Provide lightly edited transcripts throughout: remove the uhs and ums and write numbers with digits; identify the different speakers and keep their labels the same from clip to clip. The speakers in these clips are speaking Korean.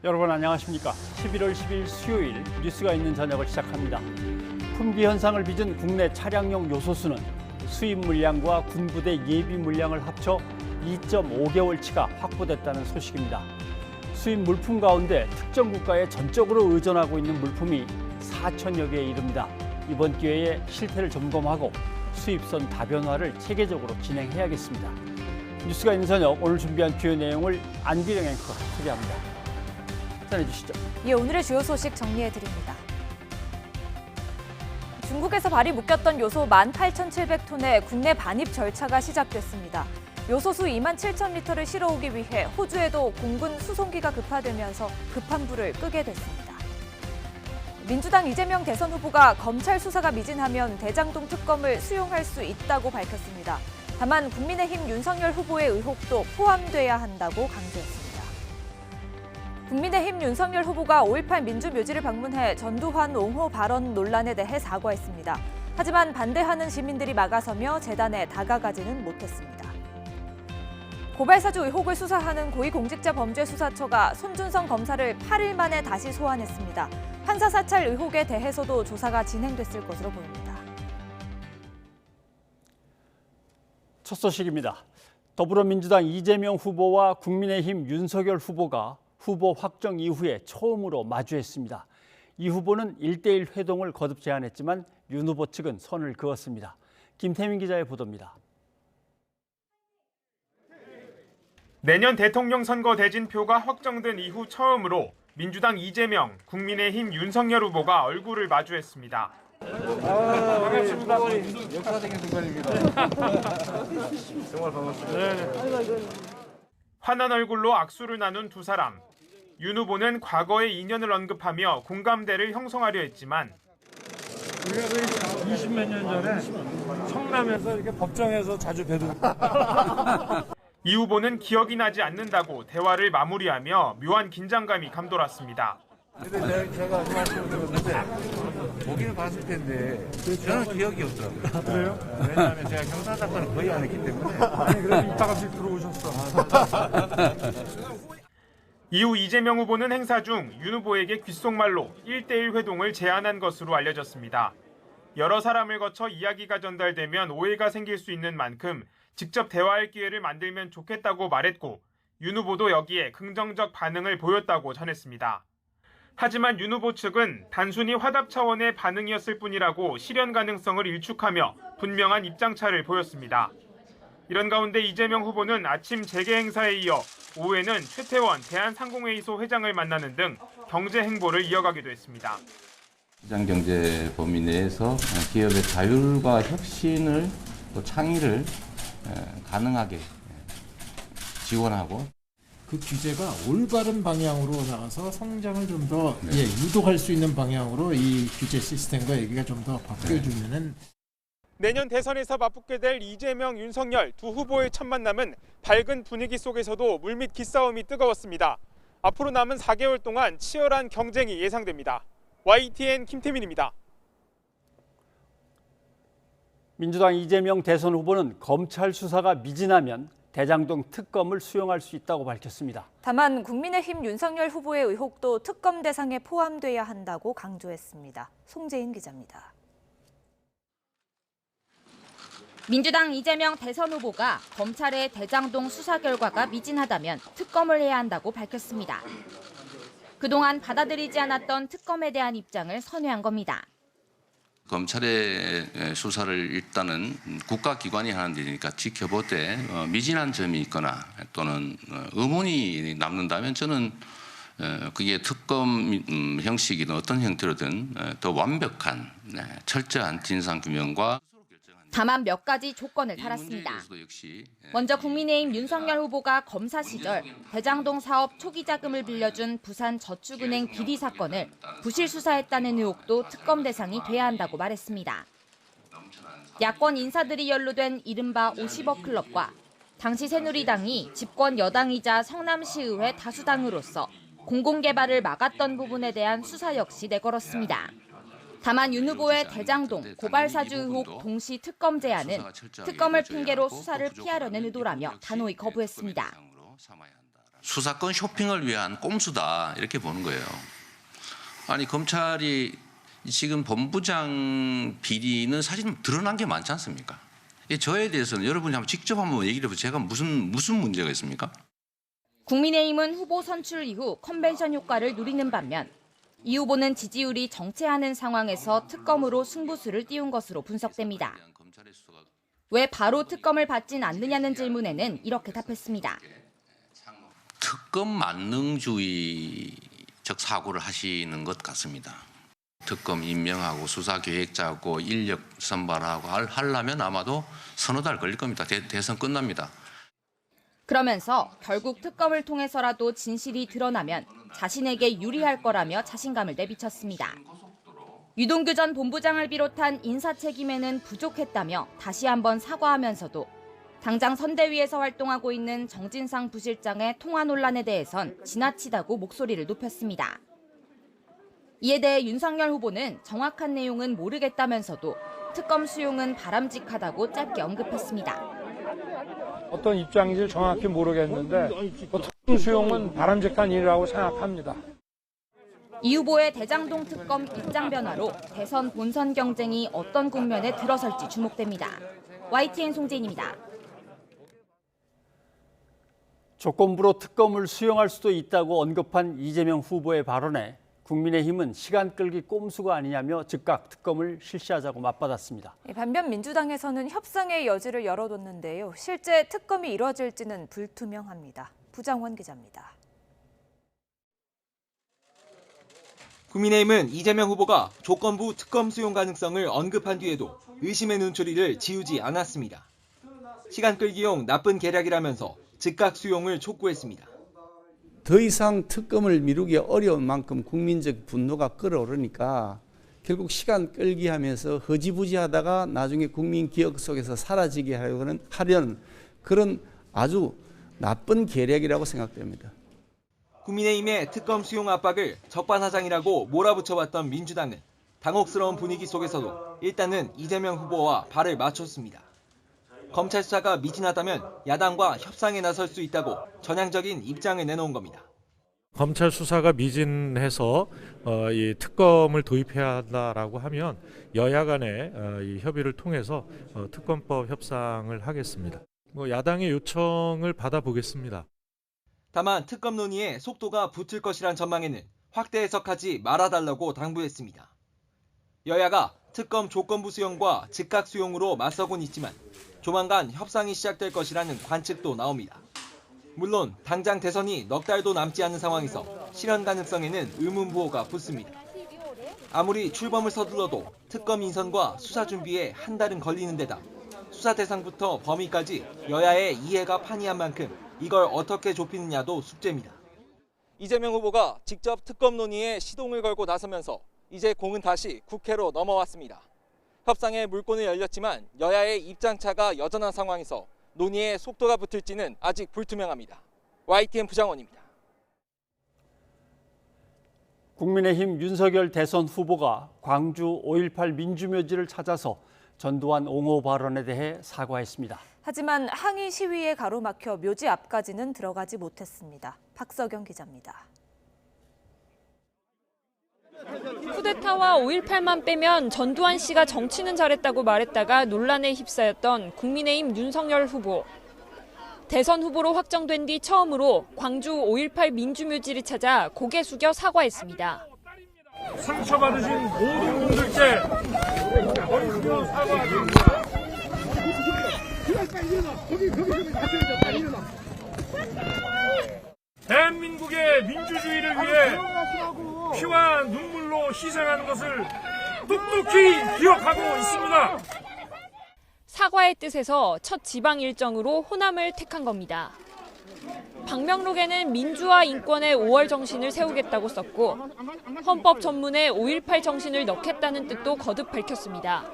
Speaker 1: 여러분 안녕하십니까? 11월 10일 수요일 뉴스가 있는 저녁을 시작합니다. 품귀 현상을 빚은 국내 차량용 요소수는 수입 물량과 군부대 예비 물량을 합쳐 2.5개월치가 확보됐다는 소식입니다. 수입 물품 가운데 특정 국가에 전적으로 의존하고 있는 물품이 4천여 개에 이릅니다. 이번 기회에 실태를 점검하고 수입선 다변화를 체계적으로 진행해야겠습니다. 뉴스가 있는 저녁 오늘 준비한 주요 내용을 안기령 앵커가 소개합니다. 전해주시죠.
Speaker 2: 예, 오늘의 주요 소식 정리해드립니다. 중국에서 발이 묶였던 요소 18,700톤의 국내 반입 절차가 시작됐습니다. 요소수 27,000리터를 실어오기 위해 호주에도 공군 수송기가 급파되면서 급한 불을 끄게 됐습니다. 민주당 이재명 대선 후보가 검찰 수사가 미진하면 대장동 특검을 수용할 수 있다고 밝혔습니다. 다만 국민의힘 윤석열 후보의 의혹도 포함돼야 한다고 강조했습니다. 국민의힘 윤석열 후보가 5.18 민주묘지를 방문해 전두환 옹호 발언 논란에 대해 사과했습니다. 하지만 반대하는 시민들이 막아서며 재단에 다가가지는 못했습니다. 고발사주 의혹을 수사하는 고위공직자범죄수사처가 손준성 검사를 8일 만에 다시 소환했습니다. 판사 사찰 의혹에 대해서도 조사가 진행됐을 것으로 보입니다.
Speaker 1: 첫 소식입니다. 더불어민주당 이재명 후보와 국민의힘 윤석열 후보가 후보 확정 이후에 처음으로 마주했습니다. 이 후보는 1대1 회동을 거듭 제안했지만 윤 후보 측은 선을 그었습니다. 김태민 기자의 보도입니다.
Speaker 3: 내년 대통령 선거 대진표가 확정된 이후 처음으로 민주당 이재명, 국민의힘 윤석열 후보가 얼굴을 마주했습니다.
Speaker 4: 반갑습니다. 역사적인 순간입니다. 정말 반갑습니다.
Speaker 3: 환한 얼굴로 악수를 나눈 두 사람. 윤 후보는 과거의 인연을 언급하며 공감대를 형성하려 했지만
Speaker 4: 우리가 20몇 년 전에 성남에서 이렇게 법정에서 자주 뵈던
Speaker 3: 이 후보는 기억이 나지 않는다고 대화를 마무리하며 묘한 긴장감이 감돌았습니다.
Speaker 4: 근데 제가 그 말씀을 드렸는데 보기는 봤을 텐데 저는 기억이 없더라고요. 그래요? 왜냐하면 제가 형사사건을 거의 안 했기 때문에. 아니 그래도 이따가씩 들어오셨어.
Speaker 3: 이후 이재명 후보는 행사 중 윤 후보에게 귓속말로 1대1 회동을 제안한 것으로 알려졌습니다. 여러 사람을 거쳐 이야기가 전달되면 오해가 생길 수 있는 만큼 직접 대화할 기회를 만들면 좋겠다고 말했고 윤 후보도 여기에 긍정적 반응을 보였다고 전했습니다. 하지만 윤 후보 측은 단순히 화답 차원의 반응이었을 뿐이라고 실현 가능성을 일축하며 분명한 입장차를 보였습니다. 이런 가운데 이재명 후보는 아침 재개 행사에 이어 오후에는 최태원 대한상공회의소 회장을 만나는 등 경제 행보를 이어가기도 했습니다.
Speaker 5: 시장경제 범위 내에서 기업의 자율과 혁신을 또 창의를 가능하게 지원하고
Speaker 6: 그 규제가 올바른 방향으로 나가서 성장을 좀 더 유도할 수 있는 방향으로 이 규제 시스템과 얘기가 좀 더 바뀌어주면은
Speaker 3: 내년 대선에서 맞붙게 될 이재명, 윤석열 두 후보의 첫 만남은 밝은 분위기 속에서도 물밑 기싸움이 뜨거웠습니다. 앞으로 남은 4개월 동안 치열한 경쟁이 예상됩니다. YTN 김태민입니다.
Speaker 1: 민주당 이재명 대선 후보는 검찰 수사가 미진하면 대장동 특검을 수용할 수 있다고 밝혔습니다.
Speaker 2: 다만 국민의힘 윤석열 후보의 의혹도 특검 대상에 포함돼야 한다고 강조했습니다. 송재인 기자입니다.
Speaker 7: 민주당 이재명 대선 후보가 검찰의 대장동 수사 결과가 미진하다면 특검을 해야 한다고 밝혔습니다. 그동안 받아들이지 않았던 특검에 대한 입장을 선회한 겁니다.
Speaker 5: 검찰의 수사를 일단은 국가기관이 하는 일이니까 지켜보되 미진한 점이 있거나 또는 의문이 남는다면 저는 그게 특검 형식이든 어떤 형태로든 더 완벽한 철저한 진상규명과
Speaker 7: 다만 몇 가지 조건을 달았습니다. 먼저 국민의힘 윤석열 후보가 검사 시절 대장동 사업 초기 자금을 빌려준 부산저축은행 비리 사건을 부실 수사했다는 의혹도 특검 대상이 돼야 한다고 말했습니다. 야권 인사들이 연루된 이른바 50억 클럽과 당시 새누리당이 집권 여당이자 성남시의회 다수당으로서 공공개발을 막았던 부분에 대한 수사 역시 내걸었습니다. 다만 윤 후보의 대장동, 고발사주 의혹 동시 특검 제안은 특검을 핑계로 수사를 피하려는 의도라며 단호히 거부했습니다.
Speaker 5: 수사권 쇼핑을 위한 꼼수다 이렇게 보는 거예요. 아니 검찰이 지금 본부장 비리는 사실 드러난 게 많지 않습니까? 저에 대해서는 여러분이 직접 한번 얘기를 해보세요. 제가 무슨 문제가 있습니까?
Speaker 7: 국민의힘은 후보 선출 이후 컨벤션 효과를 누리는 반면 이 후보는 지지율이 정체하는 상황에서 특검으로 승부수를 띄운 것으로 분석됩니다. 왜 바로 특검을 받진 않느냐는 질문에는 이렇게 답했습니다.
Speaker 5: 특검 만능주의적 사고를 하시는 것 같습니다. 특검 임명하고 수사 계획 짜고 인력 선발하고 하려면 아마도 서너 달 걸릴 겁니다. 대선 끝납니다.
Speaker 7: 그러면서 결국 특검을 통해서라도 진실이 드러나면 자신에게 유리할 거라며 자신감을 내비쳤습니다. 유동규 전 본부장을 비롯한 인사 책임에는 부족했다며 다시 한번 사과하면서도 당장 선대위에서 활동하고 있는 정진상 부실장의 통화 논란에 대해선 지나치다고 목소리를 높였습니다. 이에 대해 윤석열 후보는 정확한 내용은 모르겠다면서도 특검 수용은 바람직하다고 짧게 언급했습니다.
Speaker 8: 어떤 입장인지 정확히 모르겠는데 특검 수용은 바람직한 일이라고 생각합니다.
Speaker 7: 이 후보의 대장동 특검 입장 변화로 대선 본선 경쟁이 어떤 국면에 들어설지 주목됩니다. YTN 송재인입니다.
Speaker 1: 조건부로 특검을 수용할 수도 있다고 언급한 이재명 후보의 발언에 국민의힘은 시간 끌기 꼼수가 아니냐며 즉각 특검을 실시하자고 맞받았습니다.
Speaker 2: 반면 민주당에서는 협상의 여지를 열어뒀는데요. 실제 특검이 이뤄질지는 불투명합니다. 부장원 기자입니다.
Speaker 9: 국민의힘은 이재명 후보가 조건부 특검 수용 가능성을 언급한 뒤에도 의심의 눈초리를 지우지 않았습니다. 시간 끌기용 나쁜 계략이라면서 즉각 수용을 촉구했습니다.
Speaker 10: 더 이상 특검을 미루기 어려운 만큼 국민적 분노가 끓어오르니까 결국 시간 끌기 하면서 허지부지하다가 나중에 국민 기억 속에서 사라지게 하려는 그런 아주 나쁜 계략이라고 생각됩니다.
Speaker 9: 국민의힘의 특검 수용 압박을 적반하장이라고 몰아붙여왔던 민주당은 당혹스러운 분위기 속에서도 일단은 이재명 후보와 발을 맞췄습니다. 검찰 수사가 미진하다면 야당과 협상에 나설 수 있다고 전향적인 입장을 내놓은 겁니다.
Speaker 8: 검찰 수사가 미진해서 이 특검을 도입해야 한다라고 하면 여야 간의 이 협의를 통해서 특검법 협상을 하겠습니다. 야당의 요청을 받아보겠습니다.
Speaker 9: 다만 특검 논의에 속도가 붙을 것이란 전망에는 확대 해석하지 말아달라고 당부했습니다. 여야가 특검 조건부 수용과 즉각 수용으로 맞서곤 있지만 조만간 협상이 시작될 것이라는 관측도 나옵니다. 물론 당장 대선이 넉 달도 남지 않은 상황에서 실현 가능성에는 의문부호가 붙습니다. 아무리 출범을 서둘러도 특검 인선과 수사 준비에 한 달은 걸리는 데다 수사 대상부터 범위까지 여야의 이해가 판이한 만큼 이걸 어떻게 좁히느냐도 숙제입니다. 이재명 후보가 직접 특검 논의에 시동을 걸고 나서면서 이제 공은 다시 국회로 넘어왔습니다. 협상의 물꼬는 열렸지만 여야의 입장차가 여전한 상황에서 논의에 속도가 붙을지는 아직 불투명합니다. YTN 부장원입니다.
Speaker 1: 국민의힘 윤석열 대선 후보가 광주 5.18 민주묘지를 찾아서 전두환 옹호 발언에 대해 사과했습니다.
Speaker 2: 하지만 항의 시위에 가로막혀 묘지 앞까지는 들어가지 못했습니다. 박석영 기자입니다.
Speaker 11: 쿠데타와 5.18만 빼면 전두환 씨가 정치는 잘했다고 말했다가 논란에 휩싸였던 국민의힘 윤석열 후보. 대선 후보로 확정된 뒤 처음으로 광주 5.18 민주묘지를 찾아 고개 숙여 사과했습니다.
Speaker 8: 상처받으신 모든 분들께 원수로 사과드립니다. 대한민국의 민주주의를 위해 피와 눈물로 희생하는 것을 똑똑히 기억하고 있습니다.
Speaker 11: 사과의 뜻에서 첫 지방 일정으로 호남을 택한 겁니다. 방명록에는 민주화 인권의 5월 정신을 세우겠다고 썼고 헌법 전문에 5.18 정신을 넣겠다는 뜻도 거듭 밝혔습니다.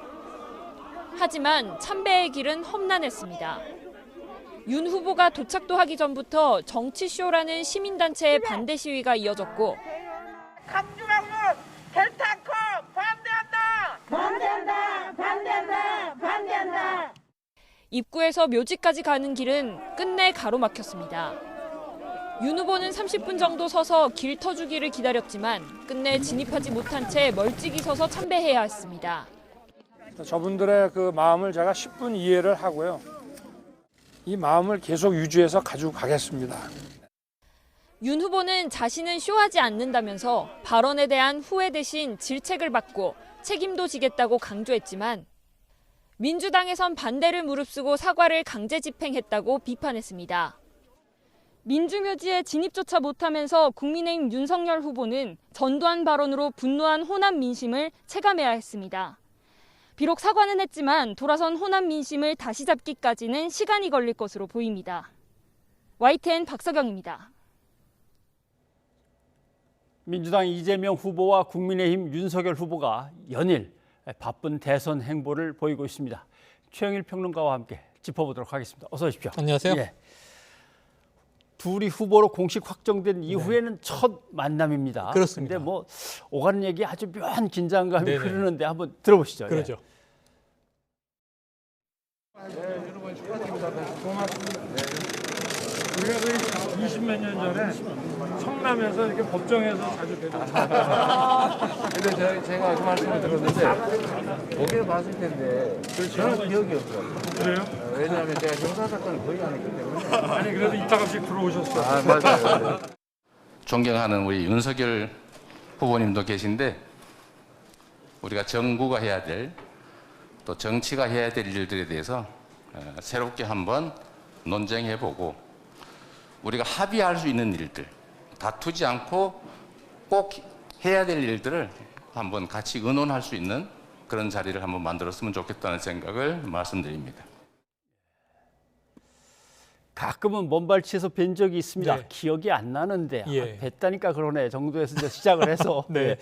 Speaker 11: 하지만 참배의 길은 험난했습니다. 윤 후보가 도착도 하기 전부터 정치쇼라는 시민단체의 반대 시위가 이어졌고
Speaker 12: 강주방문 결탄코 반대한다! 반대한다! 반대한다! 반대한다!
Speaker 11: 입구에서 묘지까지 가는 길은 끝내 가로막혔습니다. 윤 후보는 30분 정도 서서 길 터주기를 기다렸지만 끝내 진입하지 못한 채 멀찍이 서서 참배해야 했습니다.
Speaker 8: 저분들의 그 마음을 제가 10분 이해를 하고요. 이 마음을 계속 유지해서 가지고 가겠습니다.
Speaker 11: 윤 후보는 자신은 쇼하지 않는다면서 발언에 대한 후회 대신 질책을 받고 책임도 지겠다고 강조했지만 민주당에선 반대를 무릅쓰고 사과를 강제 집행했다고 비판했습니다. 민주묘지에 진입조차 못하면서 국민의힘 윤석열 후보는 전두환 발언으로 분노한 호남 민심을 체감해야 했습니다. 비록 사과는 했지만 돌아선 호남 민심을 다시 잡기까지는 시간이 걸릴 것으로 보입니다. YTN 박서경입니다.
Speaker 1: 민주당 이재명 후보와 국민의힘 윤석열 후보가 연일 바쁜 대선 행보를 보이고 있습니다. 최영일 평론가와 함께 짚어보도록 하겠습니다. 어서 오십시오.
Speaker 13: 안녕하세요.
Speaker 1: 예. 둘이 후보로 공식 확정된 이후에는 첫 만남입니다.
Speaker 13: 그렇습니다.
Speaker 1: 그런데 뭐 오가는 얘기 아주 묘한 긴장감이
Speaker 13: 네네.
Speaker 1: 흐르는데 한번 들어보시죠.
Speaker 13: 그러죠.
Speaker 8: 여러분 축하드립니다. 고맙습니다. 우리가 20몇 년 전에 성남에서 이렇게 법정에서 자주 뵀었습니다.
Speaker 4: 근데 제가 그 말씀을 들었는데 보기를 봤을 텐데 저는 기억이 없어요.
Speaker 8: 그래요?
Speaker 4: 왜냐하면 제가 형사 사건을 거의 안 했기 때문에.
Speaker 8: 아니 그래도 이따가씩 들어오셨어요.
Speaker 4: 아 맞아요.
Speaker 14: 존경하는 우리 윤석열 후보님도 계신데 우리가 정부가 해야 될 또 정치가 해야 될 일들에 대해서 새롭게 한번 논쟁해보고 우리가 합의할 수 있는 일들, 다투지 않고 꼭 해야 될 일들을 한번 같이 의논할 수 있는 그런 자리를 한번 만들었으면 좋겠다는 생각을 말씀드립니다.
Speaker 1: 가끔은 먼발치에서 뵌 적이 있습니다.
Speaker 13: 네.
Speaker 1: 기억이 안 나는데
Speaker 13: 예.
Speaker 1: 뵀다니까 그러네 정도에서 이제 시작을 해서
Speaker 13: 네.
Speaker 1: 예.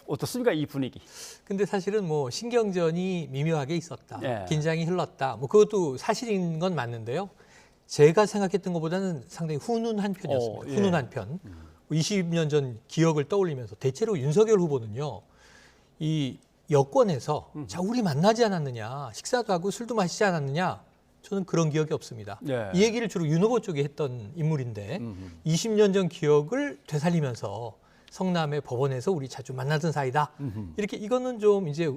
Speaker 1: 어떻습니까 이 분위기?
Speaker 13: 근데 사실은 뭐 신경전이 미묘하게 있었다.
Speaker 1: 예.
Speaker 13: 긴장이 흘렀다. 뭐 그것도 사실인 건 맞는데요. 제가 생각했던 것보다는 상당히 훈훈한 편이었습니다.
Speaker 1: 예.
Speaker 13: 훈훈한 편. 20년 전 기억을 떠올리면서 대체로 윤석열 후보는요. 이 여권에서 자 우리 만나지 않았느냐. 식사도 하고 술도 마시지 않았느냐. 저는 그런 기억이 없습니다.
Speaker 1: 예.
Speaker 13: 이 얘기를 주로 윤 후보 쪽이 했던 인물인데 20년 전 기억을 되살리면서 성남의 법원에서 우리 자주 만나던 사이다. 이렇게 이거는 좀 이제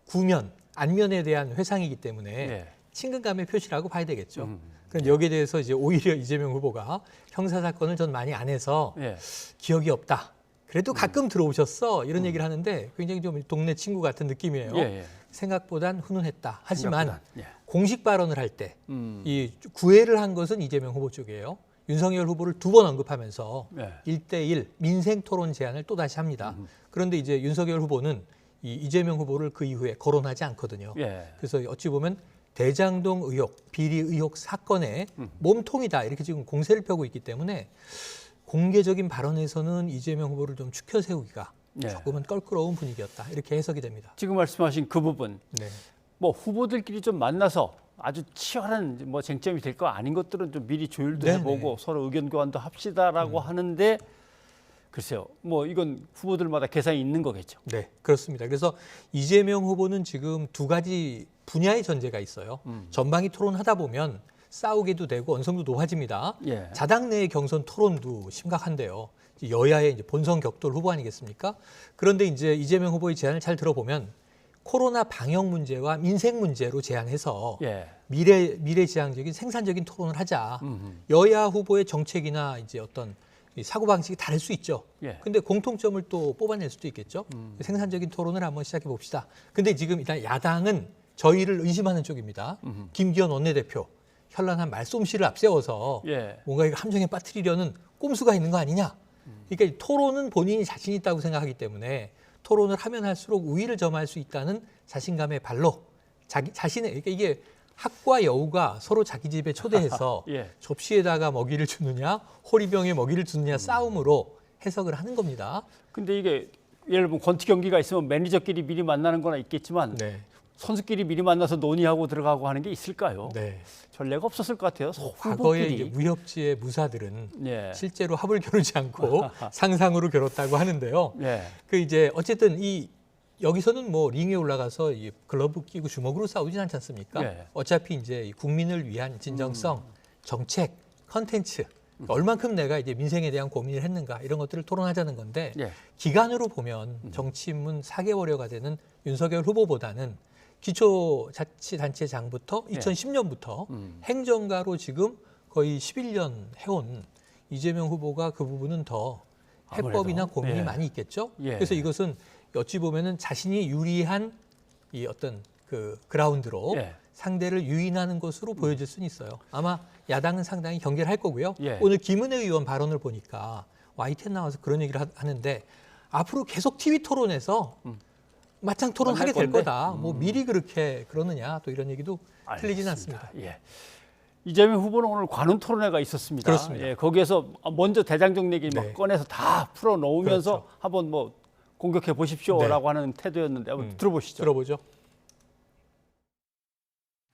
Speaker 13: 구면, 안면에 대한 회상이기 때문에
Speaker 1: 예.
Speaker 13: 친근감의 표시라고 봐야 되겠죠. 그럼 여기에 대해서 이제 오히려 이재명 후보가 형사 사건을 전 많이 안 해서
Speaker 1: 예.
Speaker 13: 기억이 없다. 그래도 가끔 들어오셨어. 이런 얘기를 하는데 굉장히 좀 동네 친구 같은 느낌이에요.
Speaker 1: 예, 예.
Speaker 13: 생각보단 훈훈했다. 하지만
Speaker 1: 생각보단, 예.
Speaker 13: 공식 발언을 할 때 이 구애를 한 것은 이재명 후보 쪽이에요. 윤석열 후보를 2번 언급하면서
Speaker 1: 예.
Speaker 13: 1대1 민생 토론 제안을 또다시 합니다. 그런데 이제 윤석열 후보는 이 이재명 후보를 그 이후에 거론하지 않거든요.
Speaker 1: 예.
Speaker 13: 그래서 어찌 보면 대장동 의혹, 비리 의혹 사건의 몸통이다 이렇게 지금 공세를 펴고 있기 때문에 공개적인 발언에서는 이재명 후보를 좀 추켜 세우기가
Speaker 1: 예.
Speaker 13: 조금은 껄끄러운 분위기였다 이렇게 해석이 됩니다.
Speaker 1: 지금 말씀하신 그 부분
Speaker 13: 네.
Speaker 1: 뭐 후보들끼리 좀 만나서 아주 치열한 뭐 쟁점이 될 거 아닌 것들은 좀 미리 조율도
Speaker 13: 네네.
Speaker 1: 해보고 서로 의견 교환도 합시다라고 하는데 글쎄요 뭐 이건 후보들마다 계산이 있는 거겠죠.
Speaker 13: 네, 그렇습니다. 그래서 이재명 후보는 지금 두 가지 분야의 전제가 있어요. 전방위 토론하다 보면 싸우게도 되고 언성도 높아집니다.
Speaker 1: 예.
Speaker 13: 자당 내의 경선 토론도 심각한데요. 여야의 이제 본선 격돌 후보 아니겠습니까? 그런데 이제 이재명 후보의 제안을 잘 들어보면 코로나 방역 문제와 민생 문제로 제안해서
Speaker 1: 예.
Speaker 13: 미래지향적인 생산적인 토론을 하자. 여야 후보의 정책이나 이제 어떤 사고 방식이 다를 수 있죠.
Speaker 1: 예.
Speaker 13: 근데 공통점을 또 뽑아낼 수도 있겠죠. 생산적인 토론을 한번 시작해 봅시다. 근데 지금 일단 야당은 저희를 의심하는 쪽입니다. 김기현 원내대표 현란한 말솜씨를 앞세워서
Speaker 1: 예.
Speaker 13: 뭔가 이거 함정에 빠뜨리려는 꼼수가 있는 거 아니냐. 그러니까 토론은 본인이 자신 있다고 생각하기 때문에 토론을 하면 할수록 우위를 점할 수 있다는 자신감의 발로 자신의 그러니까 이게 학과 여우가 서로 자기 집에 초대해서
Speaker 1: 예.
Speaker 13: 접시에다가 먹이를 주느냐 호리병에 먹이를 주느냐 싸움으로 해석을 하는 겁니다.
Speaker 1: 근데 이게 예를 들면 권투 경기가 있으면 매니저끼리 미리 만나는 거나 있겠지만
Speaker 13: 네.
Speaker 1: 선수끼리 미리 만나서 논의하고 들어가고 하는 게 있을까요?
Speaker 13: 네.
Speaker 1: 전례가 없었을 것 같아요.
Speaker 13: 과거에
Speaker 1: 후보끼리.
Speaker 13: 이제 무협지의 무사들은
Speaker 1: 예.
Speaker 13: 실제로 합을 겨루지 않고 상상으로 겨뤘다고 하는데요.
Speaker 1: 예.
Speaker 13: 그 이제 어쨌든 여기서는 뭐 링에 올라가서 이 글러브 끼고 주먹으로 싸우진 않지 않습니까?
Speaker 1: 예.
Speaker 13: 어차피 이제 이 국민을 위한 진정성, 정책, 컨텐츠 얼만큼 내가 이제 민생에 대한 고민을 했는가 이런 것들을 토론하자는 건데
Speaker 1: 예.
Speaker 13: 기간으로 보면 정치인문 4개월여가 되는 윤석열 후보보다는 기초자치단체장부터
Speaker 1: 예.
Speaker 13: 2010년부터 행정가로 지금 거의 11년 해온 이재명 후보가 그 부분은 더 해법이나
Speaker 1: 아무래도.
Speaker 13: 고민이
Speaker 1: 예.
Speaker 13: 많이 있겠죠.
Speaker 1: 예.
Speaker 13: 그래서 이것은 어찌 보면은 자신이 유리한 이 어떤 그 그라운드로
Speaker 1: 예.
Speaker 13: 상대를 유인하는 것으로 보여질 수는 있어요. 아마 야당은 상당히 경계를 할 거고요.
Speaker 1: 예.
Speaker 13: 오늘 김은혜 의원 발언을 보니까 YTN 나와서 그런 얘기를 하는데 앞으로 계속 TV 토론에서 맞짱 토론하게 될 거다. 뭐 미리 그렇게 그러느냐 또 이런 얘기도 틀리진 않습니다.
Speaker 1: 예. 이재명 후보는 오늘 관훈 토론회가 있었습니다.
Speaker 13: 그렇습니다.
Speaker 1: 예, 거기에서 먼저 대장동 얘기 막
Speaker 13: 네.
Speaker 1: 꺼내서 다 풀어 놓으면서
Speaker 13: 그렇죠.
Speaker 1: 한번 뭐 공격해 보십시오라고 하는 태도였는데 한번 들어보시죠.
Speaker 13: 들어보죠.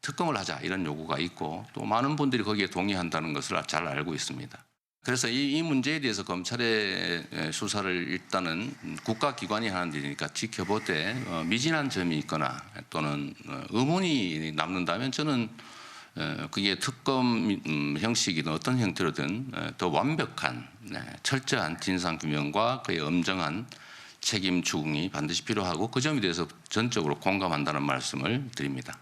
Speaker 5: 특검을 하자 이런 요구가 있고 또 많은 분들이 거기에 동의한다는 것을 잘 알고 있습니다. 그래서 이 문제에 대해서 검찰의 수사를 일단은 국가기관이 하는 일이니까 지켜보되 미진한 점이 있거나 또는 의문이 남는다면 저는 그게 특검 형식이든 어떤 형태로든 더 완벽한 철저한 진상규명과 그의 엄정한 책임 추궁이 반드시 필요하고 그 점에 대해서 전적으로 공감한다는 말씀을 드립니다.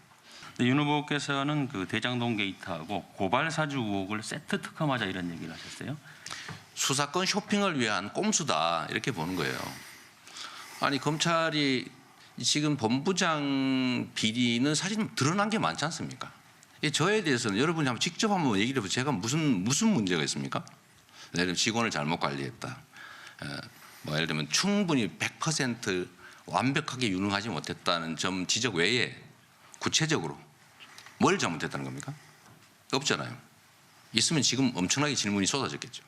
Speaker 15: 윤 후보께서는 그 대장동 게이트하고 고발 사주 의혹을 세트 특검하자 이런 얘기를 하셨어요.
Speaker 5: 수사권 쇼핑을 위한 꼼수다 이렇게 보는 거예요. 아니 검찰이 지금 본부장 비리는 사실 드러난 게 많지 않습니까? 저에 대해서는 여러분이 한번 직접 한번 얘기를 해보세요. 제가 무슨 문제가 있습니까? 예를 들면 직원을 잘못 관리했다. 뭐 예를 들면 충분히 100% 완벽하게 유능하지 못했다는 점 지적 외에 구체적으로 뭘 잘못했다는 겁니까? 없잖아요. 있으면 지금 엄청나게 질문이 쏟아졌겠죠.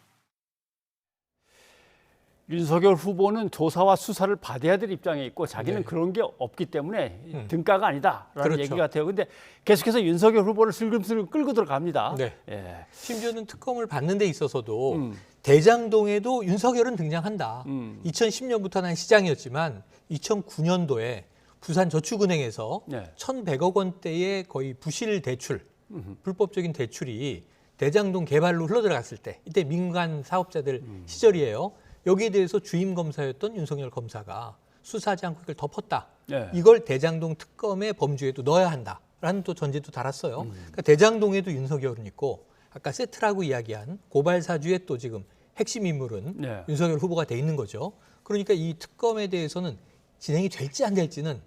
Speaker 1: 윤석열 후보는 조사와 수사를 받아야 될 입장에 있고 자기는
Speaker 13: 네.
Speaker 1: 그런 게 없기 때문에 등가가 아니다라는
Speaker 13: 그렇죠.
Speaker 1: 얘기 같아요. 근데 계속해서 윤석열 후보를 슬금슬금 끌고 들어갑니다.
Speaker 13: 네.
Speaker 1: 예.
Speaker 13: 심지어는 특검을 받는 데 있어서도 대장동에도 윤석열은 등장한다. 2010년부터 난 시장이었지만 2009년도에 부산저축은행에서
Speaker 1: 네.
Speaker 13: 1,100억 원대의 거의 부실 대출, 불법적인 대출이 대장동 개발로 흘러들어갔을 때 이때 민간 사업자들 시절이에요. 여기에 대해서 주임 검사였던 윤석열 검사가 수사하지 않고 이걸 덮었다.
Speaker 1: 네.
Speaker 13: 이걸 대장동 특검의 범주에도 넣어야 한다라는 또 전제도 달았어요. 그러니까 대장동에도 윤석열은 있고 아까 세트라고 이야기한 고발 사주의 또 지금 핵심 인물은
Speaker 1: 네.
Speaker 13: 윤석열 후보가 돼 있는 거죠. 그러니까 이 특검에 대해서는 진행이 될지 안 될지는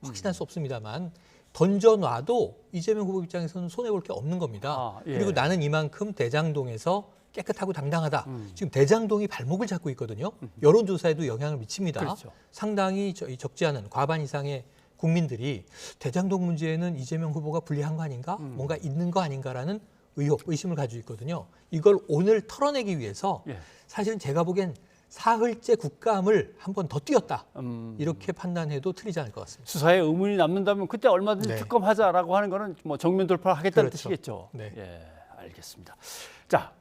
Speaker 13: 확신할 수 없습니다만 던져놔도 이재명 후보 입장에서는 손해볼 게 없는 겁니다.
Speaker 1: 예.
Speaker 13: 그리고 나는 이만큼 대장동에서 깨끗하고 당당하다. 지금 대장동이 발목을 잡고 있거든요. 여론조사에도 영향을 미칩니다.
Speaker 1: 그렇죠.
Speaker 13: 상당히 적지 않은 과반 이상의 국민들이 대장동 문제에는 이재명 후보가 불리한 거 아닌가? 뭔가 있는 거 아닌가라는 의혹, 의심을 가지고 있거든요. 이걸 오늘 털어내기 위해서
Speaker 1: 예.
Speaker 13: 사실은 제가 보기엔 사흘째 국감을 한 번 더 뛰었다. 이렇게 판단해도 틀리지 않을 것 같습니다.
Speaker 1: 수사에 의문이 남는다면 그때 얼마든지
Speaker 13: 네.
Speaker 1: 특검하자라고 하는 거는 뭐 정면 돌파를 하겠다는
Speaker 13: 그렇죠.
Speaker 1: 뜻이겠죠.
Speaker 13: 네.
Speaker 1: 예, 알겠습니다. 자,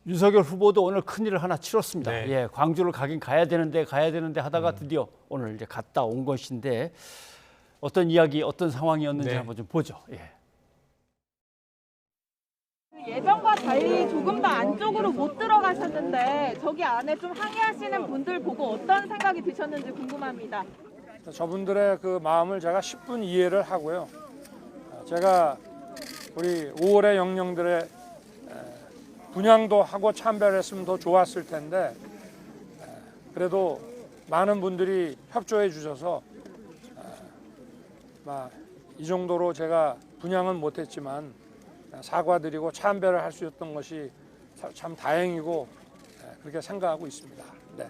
Speaker 1: 윤석열 후보도 오늘 큰일을 하나 치렀습니다.
Speaker 13: 네.
Speaker 1: 예, 광주를 가긴 가야 되는데 하다가 드디어 오늘 이제 갔다 온 것인데 어떤 이야기, 어떤 상황이었는지
Speaker 13: 네.
Speaker 1: 한번 좀 보죠. 예.
Speaker 16: 예전과 달리 조금 더 안쪽으로 못 들어가셨는데 저기 안에 좀 항의하시는 분들 보고 어떤 생각이 드셨는지 궁금합니다.
Speaker 8: 저분들의 그 마음을 제가 10분 이해를 하고요. 제가 우리 5월의 영령들의 분양도 하고 참배했으면 더 좋았을 텐데 그래도 많은 분들이 협조해 주셔서 이 정도로 제가 분양은 못했지만 사과드리고 참배를 할 수 있었던 것이 참 다행이고 그렇게 생각하고 있습니다. 네.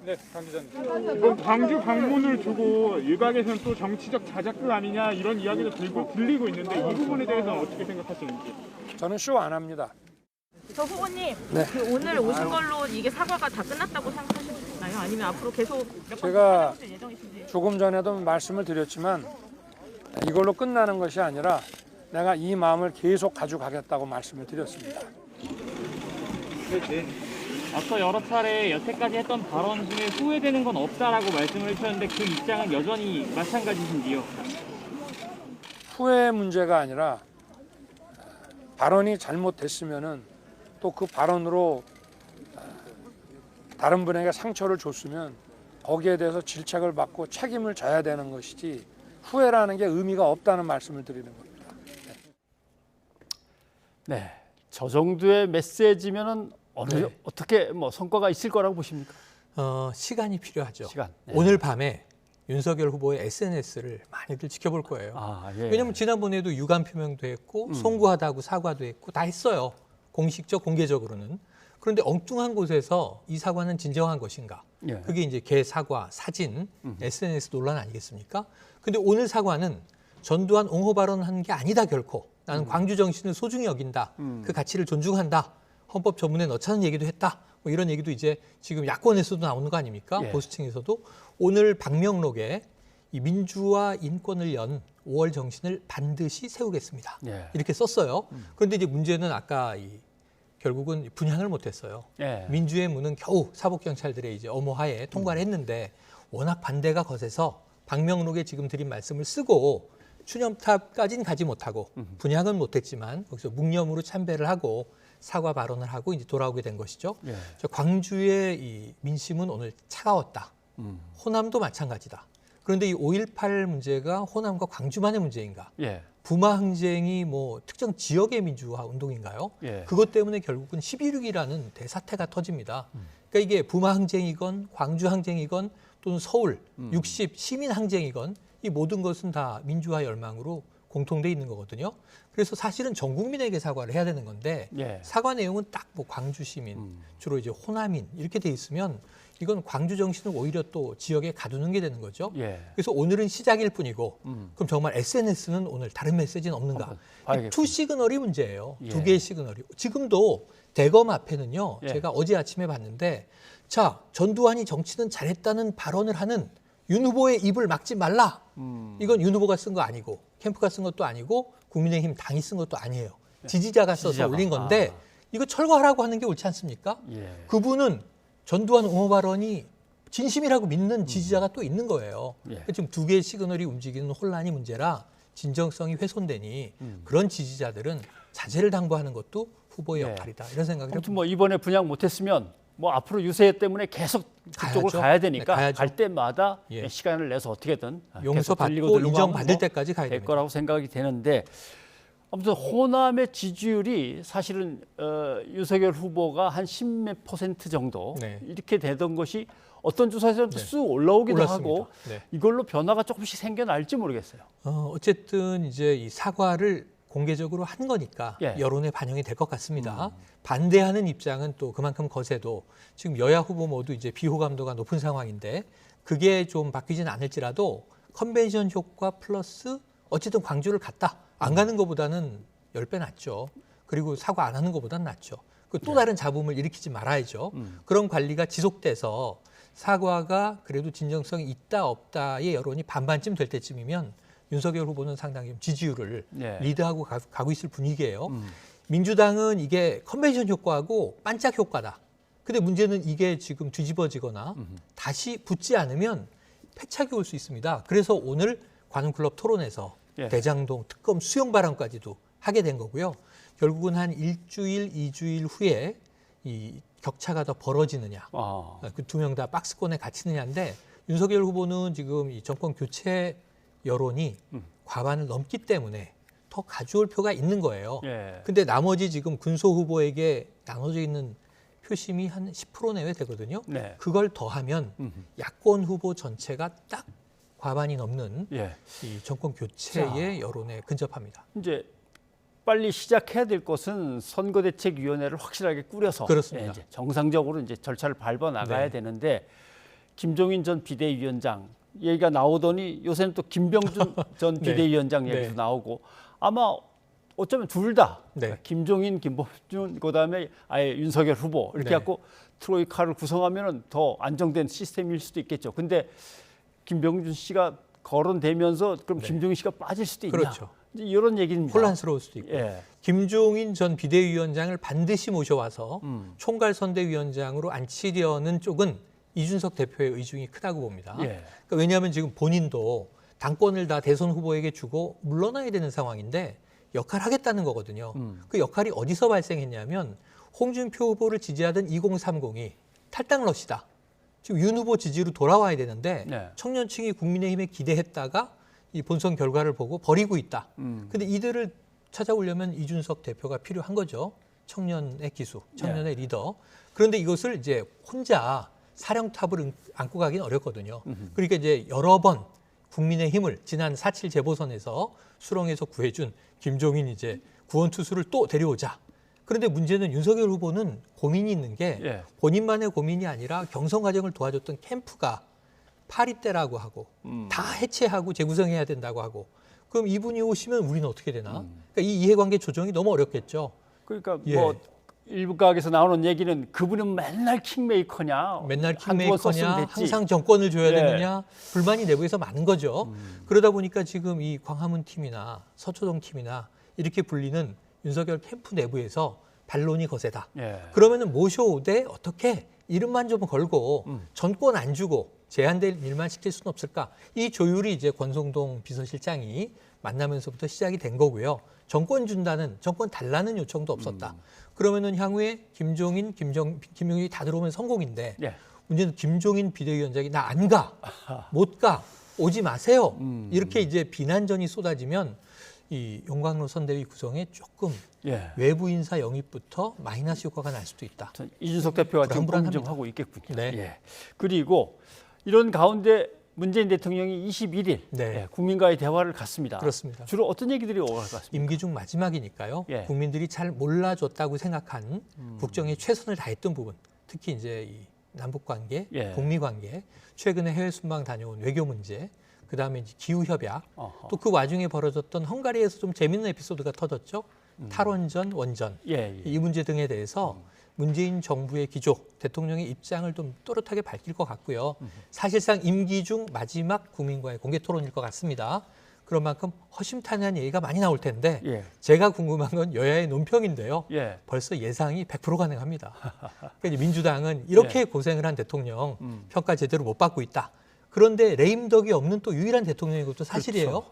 Speaker 3: 네, 강 기자님. 이번 광주 방문을 두고 일각에서는 또 정치적 자작극 아니냐 이런 이야기도 들리고 있는데 이 부분에 대해서는 어떻게 생각하시는지?
Speaker 8: 저는 쇼 안 합니다.
Speaker 16: 저 후보님,
Speaker 8: 네.
Speaker 16: 그 오늘 오신 걸로 이게 사과가 다 끝났다고 생각하시나요? 아니면 앞으로 계속
Speaker 8: 제가
Speaker 16: 해보실 예정이신지?
Speaker 8: 조금 전에도 말씀을 드렸지만 이걸로 끝나는 것이 아니라 내가 이 마음을 계속 가져가겠다고 말씀을 드렸습니다.
Speaker 17: 네. 앞서 여러 차례 여태까지 했던 발언 중에 후회되는 건 없다라고 말씀을 해주셨는데 그 입장은 여전히 마찬가지신지요?
Speaker 8: 후회 문제가 아니라 발언이 잘못됐으면은 또 그 발언으로 다른 분에게 상처를 줬으면 거기에 대해서 질책을 받고 책임을 져야 되는 것이지 후회라는 게 의미가 없다는 말씀을 드리는 겁니다.
Speaker 1: 네, 저 정도의 메시지면은
Speaker 13: 네.
Speaker 1: 어떻게 뭐 성과가 있을 거라고 보십니까?
Speaker 13: 시간이 필요하죠.
Speaker 1: 시간. 네.
Speaker 13: 오늘 밤에 윤석열 후보의 SNS를 많이들 지켜볼 거예요.
Speaker 1: 예.
Speaker 13: 왜냐하면 지난번에도 유감 표명도 했고 송구하다고 사과도 했고 다 했어요. 공식적 공개적으로는. 그런데 엉뚱한 곳에서 이 사과는 진정한 것인가?
Speaker 1: 예.
Speaker 13: 그게 이제 개 사과, 사진, SNS 논란 아니겠습니까? 근데 오늘 사과는 전두환 옹호 발언한 게 아니다 결코. 나는 광주 정신을 소중히 여긴다. 그 가치를 존중한다. 헌법 전문에 넣자는 얘기도 했다. 뭐 이런 얘기도 이제 지금 야권에서도 나오는 거 아닙니까?
Speaker 1: 예.
Speaker 13: 보수층에서도 오늘 방명록에 이 민주와 인권을 연 5월 정신을 반드시 세우겠습니다.
Speaker 1: 예.
Speaker 13: 이렇게 썼어요. 그런데 이제 문제는 아까 결국은 분향을 못했어요.
Speaker 1: 예.
Speaker 13: 민주의 문은 겨우 사법경찰들의 이제 엄호하에 통과를 했는데 워낙 반대가 거세서 방명록에 지금 드린 말씀을 쓰고 추념탑까지는 가지 못하고 분향은 못했지만 거기서 묵념으로 참배를 하고 사과 발언을 하고 이제 돌아오게 된 것이죠.
Speaker 1: 예.
Speaker 13: 광주의 이 민심은 오늘 차가웠다. 호남도 마찬가지다. 그런데 이 5.18 문제가 호남과 광주만의 문제인가?
Speaker 1: 예.
Speaker 13: 부마 항쟁이 뭐 특정 지역의 민주화 운동인가요?
Speaker 1: 예.
Speaker 13: 그것 때문에 결국은 11.6이라는 대사태가 터집니다. 그러니까 이게 부마 항쟁이건 광주 항쟁이건 또는 서울 60 시민 항쟁이건 이 모든 것은 다 민주화 열망으로 공통돼 있는 거거든요. 그래서 사실은 전 국민에게 사과를 해야 되는 건데
Speaker 1: 예.
Speaker 13: 사과 내용은 딱 뭐 광주 시민, 주로 이제 호남인 이렇게 돼 있으면 이건 광주 정신을 오히려 또 지역에 가두는 게 되는 거죠.
Speaker 1: 예.
Speaker 13: 그래서 오늘은 시작일 뿐이고 그럼 정말 SNS는 오늘 다른 메시지는 없는가? 투 시그널이 문제예요.
Speaker 1: 예.
Speaker 13: 두 개의 시그널이. 지금도 대검 앞에는요.
Speaker 1: 예.
Speaker 13: 제가 어제 아침에 봤는데 자 전두환이 정치는 잘했다는 발언을 하는 윤 후보의 입을 막지 말라. 이건 윤 후보가 쓴 거 아니고 캠프가 쓴 것도 아니고 국민의힘 당이 쓴 것도 아니에요. 지지자가 써서 올린 건데 이거 철거하라고 하는 게 옳지 않습니까?
Speaker 1: 예.
Speaker 13: 그분은 전두환 옹호 발언이 진심이라고 믿는 지지자가 또 있는 거예요.
Speaker 1: 예.
Speaker 13: 지금 두 개의 시그널이 움직이는 혼란이 문제라 진정성이 훼손되니 그런 지지자들은 자제를 당부하는 것도 후보의
Speaker 1: 예.
Speaker 13: 역할이다. 이런 생각을
Speaker 1: 아무튼
Speaker 13: 해봅니다.
Speaker 1: 뭐 이번에 분양 못했으면 뭐 앞으로 유세 때문에 계속 그쪽으로
Speaker 13: 가야죠.
Speaker 1: 가야 되니까
Speaker 13: 네, 가야죠.
Speaker 1: 갈 때마다
Speaker 13: 예.
Speaker 1: 시간을 내서 어떻게든 계속
Speaker 13: 용서받고
Speaker 1: 들리고 들리고
Speaker 13: 인정받을
Speaker 1: 하면 뭐
Speaker 13: 때까지 가야
Speaker 1: 될
Speaker 13: 됩니다.
Speaker 1: 거라고 생각이 되는데 아무튼 호남의 지지율이 사실은 윤석열 후보가 한 10몇 % 정도
Speaker 13: 네.
Speaker 1: 이렇게 되던 것이 어떤 조사에서는 쑥 올라오기도
Speaker 13: 올랐습니다.
Speaker 1: 하고
Speaker 13: 네.
Speaker 1: 이걸로 변화가 조금씩 생겨날지 모르겠어요.
Speaker 13: 어쨌든 이제 이 사과를 공개적으로 한 거니까
Speaker 1: 예.
Speaker 13: 여론에 반영이 될 것 같습니다. 반대하는 입장은 또 그만큼 거세도 지금 여야 후보 모두 이제 비호감도가 높은 상황인데 그게 좀 바뀌진 않을지라도 컨벤션 효과 플러스 어쨌든 광주를 갔다. 안 가는 것보다는 10배 낫죠. 그리고 사과 안 하는 것보다는 낫죠. 또 다른 잡음을 일으키지 말아야죠. 그런 관리가 지속돼서 사과가 그래도 진정성이 있다 없다의 여론이 반반쯤 될 때쯤이면 윤석열 후보는 상당히 지지율을
Speaker 1: 예.
Speaker 13: 리드하고 가고 있을 분위기예요. 민주당은 이게 컨벤션 효과하고 반짝 효과다. 근데 문제는 이게 지금 뒤집어지거나 다시 붙지 않으면 패착이 올 수 있습니다. 그래서 오늘 관훈클럽 토론에서
Speaker 1: 예.
Speaker 13: 대장동 특검 수용 발언까지도 하게 된 거고요. 결국은 한 일주일, 2주일 후에 이 격차가 더 벌어지느냐, 그 두 명 다 박스권에 갇히느냐인데 윤석열 후보는 지금 이 정권 교체 여론이 과반을 넘기 때문에 더 가져올 표가 있는 거예요.
Speaker 1: 예.
Speaker 13: 근데 나머지 지금 군소 후보에게 나눠져 있는 표심이 한 10% 내외 되거든요.
Speaker 1: 네.
Speaker 13: 그걸 더하면 야권 후보 전체가 딱 과반이 넘는
Speaker 1: 예.
Speaker 13: 이 정권 교체의 여론에 근접합니다.
Speaker 1: 이제 빨리 시작해야 될 것은 선거대책위원회를 확실하게 꾸려서
Speaker 13: 그렇습니다.
Speaker 1: 이제 정상적으로 이제 절차를 밟아 나가야
Speaker 13: 네.
Speaker 1: 되는데 김종인 전 비대위원장 얘기가 나오더니 요새는 또 김병준 전
Speaker 13: 네.
Speaker 1: 비대위원장 얘기도
Speaker 13: 네.
Speaker 1: 나오고 아마 어쩌면 둘 다
Speaker 13: 네.
Speaker 1: 김종인, 김범준 그다음에 아예 윤석열 후보 이렇게
Speaker 13: 네.
Speaker 1: 갖고 트로이카를 구성하면은 더 안정된 시스템일 수도 있겠죠. 근데 김병준 씨가 거론되면서 그럼
Speaker 13: 네.
Speaker 1: 김종인 씨가 빠질 수도 있냐?
Speaker 13: 그렇죠.
Speaker 1: 이제 이런 얘기입니다.
Speaker 13: 혼란스러울 수도 있고.
Speaker 1: 예.
Speaker 13: 김종인 전 비대위원장을 반드시 모셔와서 총괄선대위원장으로 앉히려는 쪽은 이준석 대표의 의중이 크다고 봅니다.
Speaker 1: 예.
Speaker 13: 그러니까 왜냐하면 지금 본인도 당권을 다 대선 후보에게 주고 물러나야 되는 상황인데 역할을 하겠다는 거거든요. 그 역할이 어디서 발생했냐면 홍준표 후보를 지지하던 2030이 탈당 러시다. 지금 윤 후보 지지로 돌아와야 되는데
Speaker 1: 네.
Speaker 13: 청년층이 국민의힘에 기대했다가 이 본선 결과를 보고 버리고 있다. 근데 이들을 찾아오려면 이준석 대표가 필요한 거죠. 청년의 기수, 청년의 리더. 그런데 이것을 이제 혼자 사령탑을 안고 가기는 어렵거든요. 그러니까 이제 여러 번 국민의힘을 지난 4.7 재보선에서 수렁에서 구해준 김종인 이제 구원투수를 또 데려오자. 그런데 문제는 윤석열 후보는 고민이 있는 게 본인만의 고민이 아니라 경선 과정을 도와줬던 캠프가 파리떼라고 하고 다 해체하고 재구성해야 된다고 하고 그럼 이분이 오시면 우리는 어떻게 되나? 그러니까 이 이해관계 조정이 너무 어렵겠죠.
Speaker 1: 그러니까 뭐 일각에서 나오는 얘기는 그분은 맨날 킹메이커냐,
Speaker 13: 맨날 킹메이커냐, 항상 정권을 줘야 되느냐 불만이 내부에서 많은 거죠. 그러다 보니까 지금 이 광화문 팀이나 서초동 팀이나 이렇게 불리는 윤석열 캠프 내부에서 반론이 거세다. 그러면은 모셔오되 어떻게 이름만 좀 걸고 전권 안 주고 제한될 일만 시킬 수는 없을까? 이 조율이 이제 권성동 비서실장이 만나면서부터 시작이 된 거고요. 정권 준다는, 정권 달라는 요청도 없었다. 그러면은 향후에 김종인, 김용일이 다 들어오면 성공인데 문제는 김종인 비대위원장이 나 안 가, 못 가, 오지 마세요. 이렇게 이제 비난전이 쏟아지면 이 용광로 선대위 구성에 조금 외부 인사 영입부터 마이너스 효과가 날 수도 있다.
Speaker 1: 이준석 대표가 지금 검증하고 있겠군요. 그리고 이런 가운데 문재인 대통령이 21일 국민과의 대화를 갖습니다.
Speaker 13: 그렇습니다.
Speaker 1: 주로 어떤 얘기들이 오갈 것 같습니다.
Speaker 13: 임기 중 마지막이니까요. 국민들이 잘 몰라줬다고 생각한 국정에 최선을 다했던 부분, 특히 이제 이 남북 관계, 북미 관계, 최근에 해외 순방 다녀온 외교 문제, 그다음에 이제 기후 협약, 또 그 와중에 벌어졌던 헝가리에서 좀 재밌는 에피소드가 터졌죠. 탈원전, 원전 이 문제 등에 대해서 문재인 정부의 기조, 대통령의 입장을 좀 또렷하게 밝힐 것 같고요. 사실상 임기 중 마지막 국민과의 공개 토론일 것 같습니다. 그런 만큼 허심탄회한 얘기가 많이 나올 텐데 제가 궁금한 건 여야의 논평인데요. 벌써 예상이 100% 가능합니다. 그러니까 민주당은 이렇게 고생을 한 대통령 평가 제대로 못 받고 있다. 그런데 레임덕이 없는 또 유일한 대통령인 것도 사실이에요.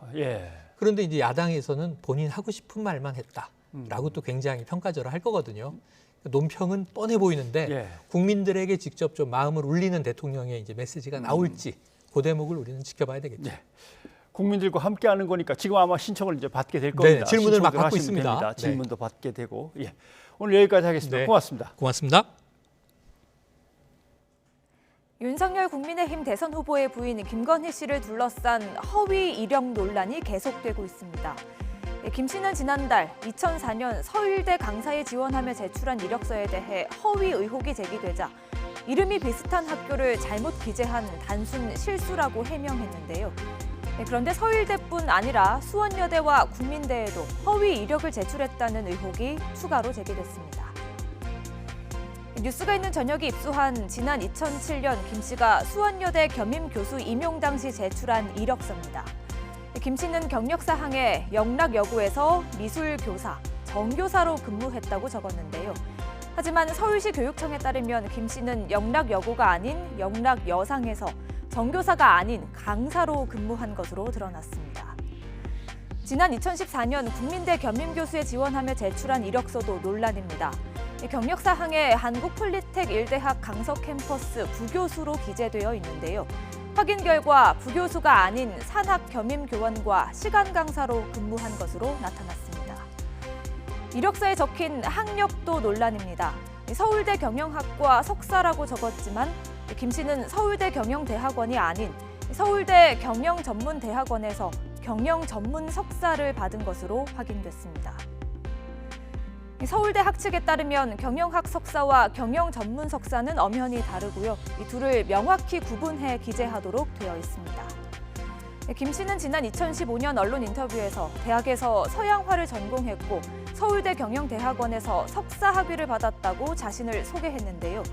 Speaker 13: 그런데 이제 야당에서는 본인 하고 싶은 말만 했다라고 또 굉장히 평가절하할 거거든요. 논평은 뻔해 보이는데 국민들에게 직접 좀 마음을 울리는 대통령의 이제 메시지가 나올지 그 대목을 우리는 지켜봐야 되겠죠.
Speaker 1: 국민들과 함께하는 거니까 지금 아마 신청을 이제 받게 될 겁니다.
Speaker 13: 질문을 막 받고 있습니다.
Speaker 1: 질문도 받게 되고 오늘 여기까지 하겠습니다. 고맙습니다.
Speaker 13: 고맙습니다.
Speaker 2: 윤석열 국민의힘 대선 후보의 부인 김건희 씨를 둘러싼 허위 이력 논란이 계속되고 있습니다. 김 씨는 지난달 2004년 서울대 강사에 지원하며 제출한 이력서에 대해 허위 의혹이 제기되자 이름이 비슷한 학교를 잘못 기재한 단순 실수라고 해명했는데요. 그런데 서울대뿐 아니라 수원여대와 국민대에도 허위 이력을 제출했다는 의혹이 추가로 제기됐습니다. 뉴스가 있는 저녁이 입수한 지난 2007년 김 씨가 수원여대 겸임교수 임용 당시 제출한 이력서입니다. 김 씨는 경력사항에 영락여고에서 미술교사, 정교사로 근무했다고 적었는데요. 하지만 서울시 교육청에 따르면 김 씨는 영락여고가 아닌 영락여상에서 정교사가 아닌 강사로 근무한 것으로 드러났습니다. 지난 2014년 국민대 겸임교수에 지원하며 제출한 이력서도 논란입니다. 경력사항에 한국폴리텍 일대학 강서 캠퍼스 부교수로 기재되어 있는데요. 확인 결과 부교수가 아닌 산학 겸임교원과 시간 강사로 근무한 것으로 나타났습니다. 이력서에 적힌 학력도 논란입니다. 서울대 경영학과 석사라고 적었지만 김 씨는 서울대 경영대학원이 아닌 서울대 경영전문대학원에서 경영전문 석사를 받은 것으로 확인됐습니다. 서울대 학측에 따르면 경영학 석사와 경영전문 석사는 엄연히 다르고요. 이 둘을 명확히 구분해 기재하도록 되어 있습니다. 김 씨는 지난 2015년 언론 인터뷰에서 대학에서 서양화를 전공했고 서울대 경영대학원에서 석사 학위를 받았다고 자신을 소개했는데요.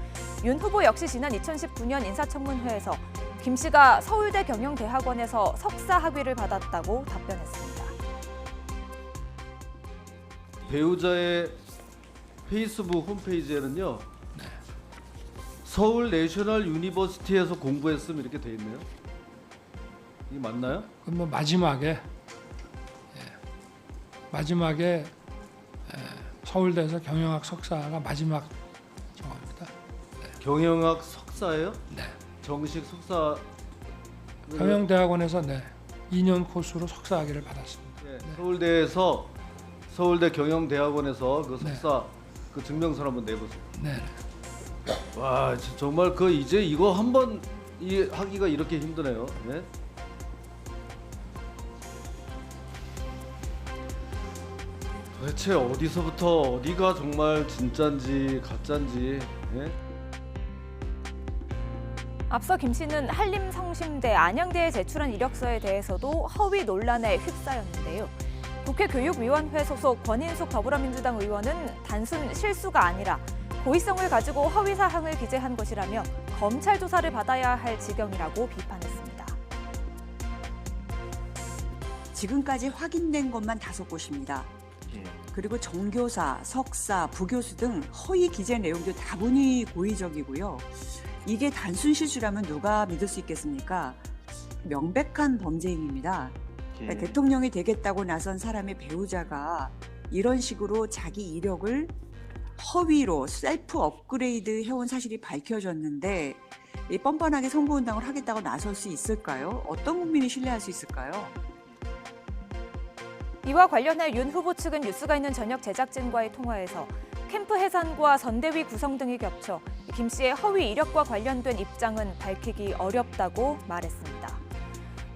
Speaker 2: 윤 후보 역시 지난 2019년 인사청문회에서 김 씨가 서울대 경영대학원에서 석사 학위를 받았다고 답변했습니다.
Speaker 18: 배우자의 페이스북 홈페이지에는요. 서울 내셔널 유니버시티에서 공부했음 이렇게 돼 있네요. 이게 맞나요?
Speaker 8: 뭐 마지막에 서울대에서 경영학 석사가 마지막 정화입니다.
Speaker 18: 경영학 석사예요?
Speaker 8: 네.
Speaker 18: 정식 석사.
Speaker 8: 경영대학원에서 2년 코스로 석사학위를 받았습니다.
Speaker 18: 네. 서울대에서 서울대 경영대학원에서 그 석사 그 증명서 한번 내보세요.
Speaker 8: 네.
Speaker 18: 와 정말 그 이제 이거 한번 하기가 이렇게 힘드네요. 네? 도대체 어디서부터 어디가 정말 진짠지 가짠지. 네?
Speaker 2: 앞서 김 씨는 한림성심대, 안양대에 제출한 이력서에 대해서도 허위 논란에 휩싸였는데요. 국회 교육위원회 소속 권인숙 더불어민주당 의원은 단순 실수가 아니라 고의성을 가지고 허위 사항을 기재한 것이라며 검찰 조사를 받아야 할 지경이라고 비판했습니다.
Speaker 19: 지금까지 확인된 것만 5곳입니다. 그리고 정교사, 석사, 부교수 등 허위 기재 내용도 다분히 고의적이고요. 이게 단순 실수라면 누가 믿을 수 있겠습니까? 명백한 범죄 행위입니다. 그러니까 대통령이 되겠다고 나선 사람의 배우자가 이런 식으로 자기 이력을 허위로 셀프 업그레이드 해온 사실이 밝혀졌는데 뻔뻔하게 선거운동을 하겠다고 나설 수 있을까요? 어떤 국민이 신뢰할 수 있을까요?
Speaker 2: 이와 관련해 윤 후보 측은 뉴스가 있는 저녁 제작진과의 통화에서 캠프 해산과 선대위 구성 등이 겹쳐 김 씨의 허위 이력과 관련된 입장은 밝히기 어렵다고 말했습니다.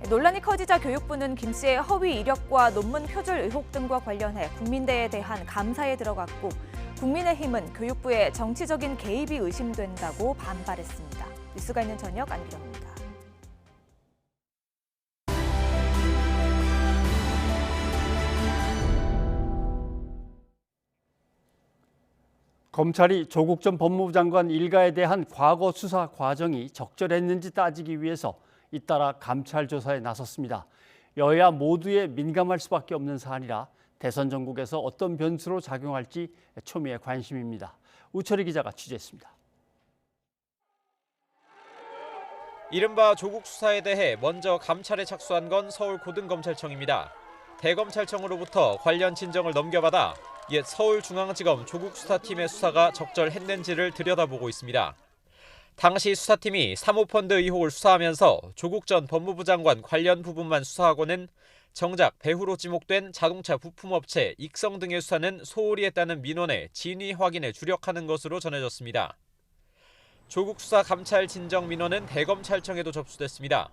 Speaker 2: 논란이 커지자 교육부는 김 씨의 허위 이력과 논문 표절 의혹 등과 관련해 국민대에 대한 감사에 들어갔고 국민의힘은 교육부의 정치적인 개입이 의심된다고 반발했습니다. 뉴스가 있는 저녁 안기령입니다.
Speaker 1: 검찰이 조국 전 법무부 장관 일가에 대한 과거 수사 과정이 적절했는지 따지기 위해서 잇따라 감찰 조사에 나섰습니다. 여야 모두에 민감할 수밖에 없는 사안이라 대선 전국에서 어떤 변수로 작용할지 초미의 관심입니다. 우철희 기자가 취재했습니다.
Speaker 20: 이른바 조국 수사에 대해 먼저 감찰에 착수한 건 서울고등검찰청입니다. 대검찰청으로부터 관련 진정을 넘겨받아 옛 서울중앙지검 조국 수사팀의 수사가 적절했는지를 들여다보고 있습니다. 당시 수사팀이 사모펀드 의혹을 수사하면서 조국 전 법무부 장관 관련 부분만 수사하고는 정작 배후로 지목된 자동차 부품업체 익성 등의 수사는 소홀히 했다는 민원의 진위 확인에 주력하는 것으로 전해졌습니다. 조국 수사 감찰 진정 민원은 대검찰청에도 접수됐습니다.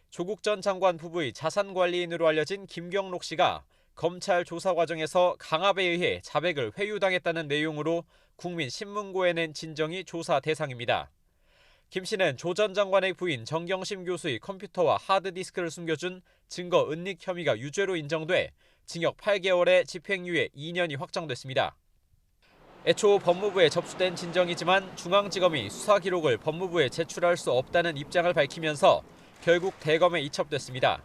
Speaker 20: 조국 전 장관 부부의 자산관리인으로 알려진 김경록 씨가 검찰 조사 과정에서 강압에 의해 자백을 회유당했다는 내용으로 국민신문고에 낸 진정이 조사 대상입니다. 김 씨는 조 전 장관의 부인 정경심 교수의 컴퓨터와 하드디스크를 숨겨준 증거 은닉 혐의가 유죄로 인정돼 징역 8개월에 집행유예 2년이 확정됐습니다. 애초 법무부에 접수된 진정이지만 중앙지검이 수사 기록을 법무부에 제출할 수 없다는 입장을 밝히면서 결국 대검에 이첩됐습니다.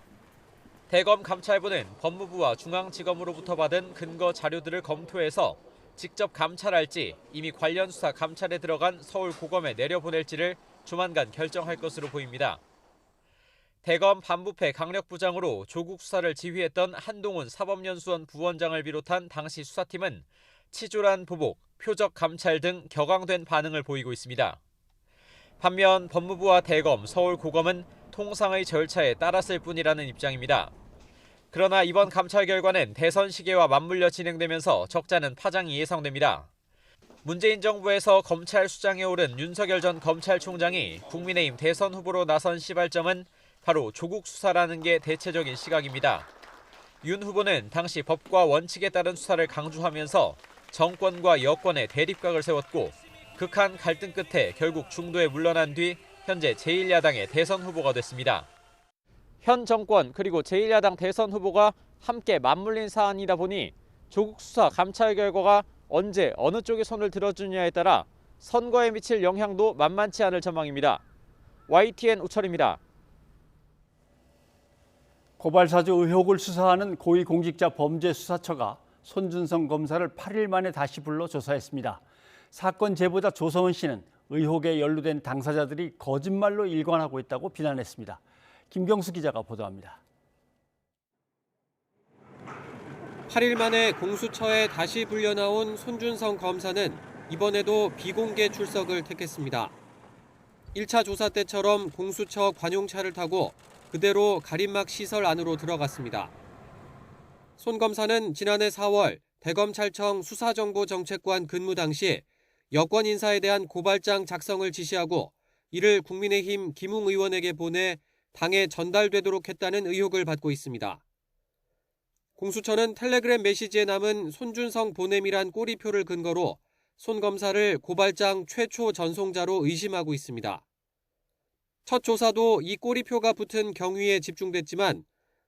Speaker 20: 대검 감찰부는 법무부와 중앙지검으로부터 받은 근거 자료들을 검토해서 직접 감찰할지 이미 관련 수사 감찰에 들어간 서울고검에 내려보낼지를 조만간 결정할 것으로 보입니다. 대검 반부패 강력부장으로 조국 수사를 지휘했던 한동훈 사법연수원 부원장을 비롯한 당시 수사팀은 치졸한 보복, 표적 감찰 등 격앙된 반응을 보이고 있습니다. 반면 법무부와 대검, 서울고검은 통상의 절차에 따랐을 뿐이라는 입장입니다. 그러나 이번 감찰 결과는 대선 시기와 맞물려 진행되면서 적잖은 파장이 예상됩니다. 문재인 정부에서 검찰 수장에 오른 윤석열 전 검찰총장이 국민의힘 대선 후보로 나선 시발점은 바로 조국 수사라는 게 대체적인 시각입니다. 윤 후보는 당시 법과 원칙에 따른 수사를 강조하면서 정권과 여권의 대립각을 세웠고 극한 갈등 끝에 결국 중도에 물러난 뒤 현재 제1야당의 대선 후보가 됐습니다. 현 정권 그리고 제1야당 대선 후보가 함께 맞물린 사안이다 보니 조국 수사 감찰 결과가 언제 어느 쪽에 손을 들어주느냐에 따라 선거에 미칠 영향도 만만치 않을 전망입니다. YTN 우철입니다.
Speaker 1: 고발사주 의혹을 수사하는 고위공직자범죄수사처가 손준성 검사를 8일 만에 다시 불러 조사했습니다. 사건 제보자 조성은 씨는 의혹에 연루된 당사자들이 거짓말로 일관하고 있다고 비난했습니다. 김경수 기자가 보도합니다.
Speaker 20: 8일 만에 공수처에 다시 불려나온 손준성 검사는 이번에도 비공개 출석을 택했습니다. 1차 조사 때처럼 공수처 관용차를 타고 그대로 가림막 시설 안으로 들어갔습니다. 손 검사는 지난해 4월 대검찰청 수사정보정책관 근무 당시 여권 인사에 대한 고발장 작성을 지시하고 이를 국민의힘 김웅 의원에게 보내 당에 전달되도록 했다는 의혹을 받고 있습니다. 공수처는 텔레그램 메시지에 남은 손준성 보냄이란 꼬리표를 근거로 손 검사를 고발장 최초 전송자로 의심하고 있습니다. 첫 조사도 이 꼬리표가 붙은 경위에 집중됐지만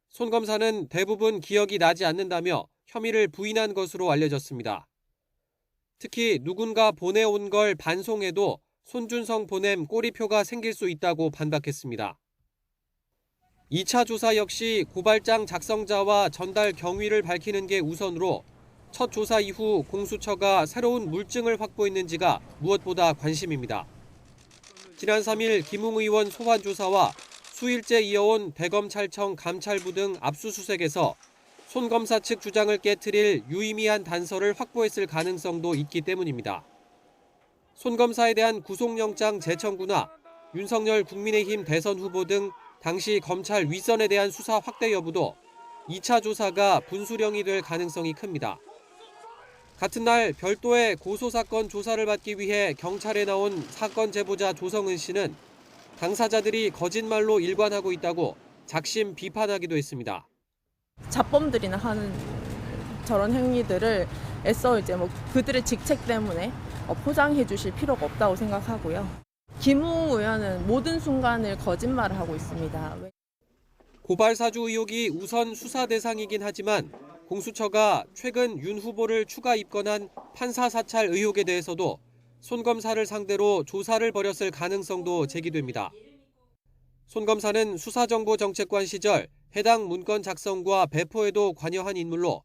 Speaker 20: 손 검사는 대부분 기억이 나지 않는다며 혐의를 부인한 것으로 알려졌습니다. 특히 누군가 보내온 걸 반송해도 손준성 보냄 꼬리표가 생길 수 있다고 반박했습니다. 2차 조사 역시 고발장 작성자와 전달 경위를 밝히는 게 우선으로 첫 조사 이후 공수처가 새로운 물증을 확보했는지가 무엇보다 관심입니다. 지난 3일 김웅 의원 소환 조사와 수일째 이어온 대검찰청 감찰부 등 압수수색에서 손 검사 측 주장을 깨트릴 유의미한 단서를 확보했을 가능성도 있기 때문입니다. 손 검사에 대한 구속영장 재청구나 윤석열 국민의힘 대선 후보 등 당시 검찰 윗선에 대한 수사 확대 여부도 2차 조사가 분수령이 될 가능성이 큽니다. 같은 날 별도의 고소사건 조사를 받기 위해 경찰에 나온 사건 제보자 조성은 씨는 당사자들이 거짓말로 일관하고 있다고 작심 비판하기도 했습니다.
Speaker 21: 자범들이나 하는 저런 행위들을 애써 이제 뭐 그들의 직책 때문에 포장해 주실 필요가 없다고 생각하고요. 김웅 의원은 모든 순간을 거짓말을 하고 있습니다.
Speaker 20: 고발 사주 의혹이 우선 수사 대상이긴 하지만 공수처가 최근 윤 후보를 추가 입건한 판사 사찰 의혹에 대해서도 손 검사를 상대로 조사를 벌였을 가능성도 제기됩니다. 손 검사는 수사정보정책관 시절 해당 문건 작성과 배포에도 관여한 인물로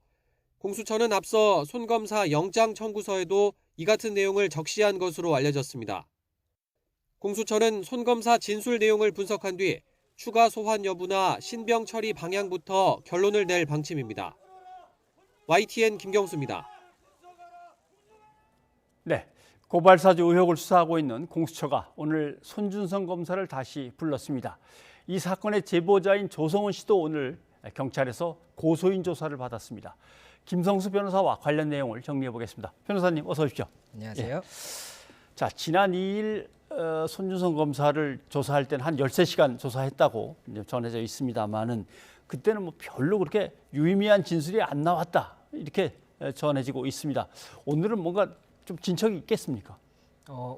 Speaker 20: 공수처는 앞서 손 검사 영장 청구서에도 이 같은 내용을 적시한 것으로 알려졌습니다. 공수처는 손 검사 진술 내용을 분석한 뒤 추가 소환 여부나 신병 처리 방향부터 결론을 낼 방침입니다. YTN 김경수입니다.
Speaker 1: 네, 고발사주 의혹을 수사하고 있는 공수처가 오늘 손준성 검사를 다시 불렀습니다. 이 사건의 제보자인 조성은 씨도 오늘 경찰에서 고소인 조사를 받았습니다. 김성수 변호사와 관련 내용을 정리해 보겠습니다. 변호사님 어서 오십시오.
Speaker 22: 안녕하세요.
Speaker 1: 예. 자, 지난 2일 손준성 검사를 조사할 때는 한 13시간 조사했다고 전해져 있습니다만은 그때는 뭐 별로 그렇게 유의미한 진술이 안 나왔다 이렇게 전해지고 있습니다. 오늘은 뭔가 좀 진척이 있겠습니까?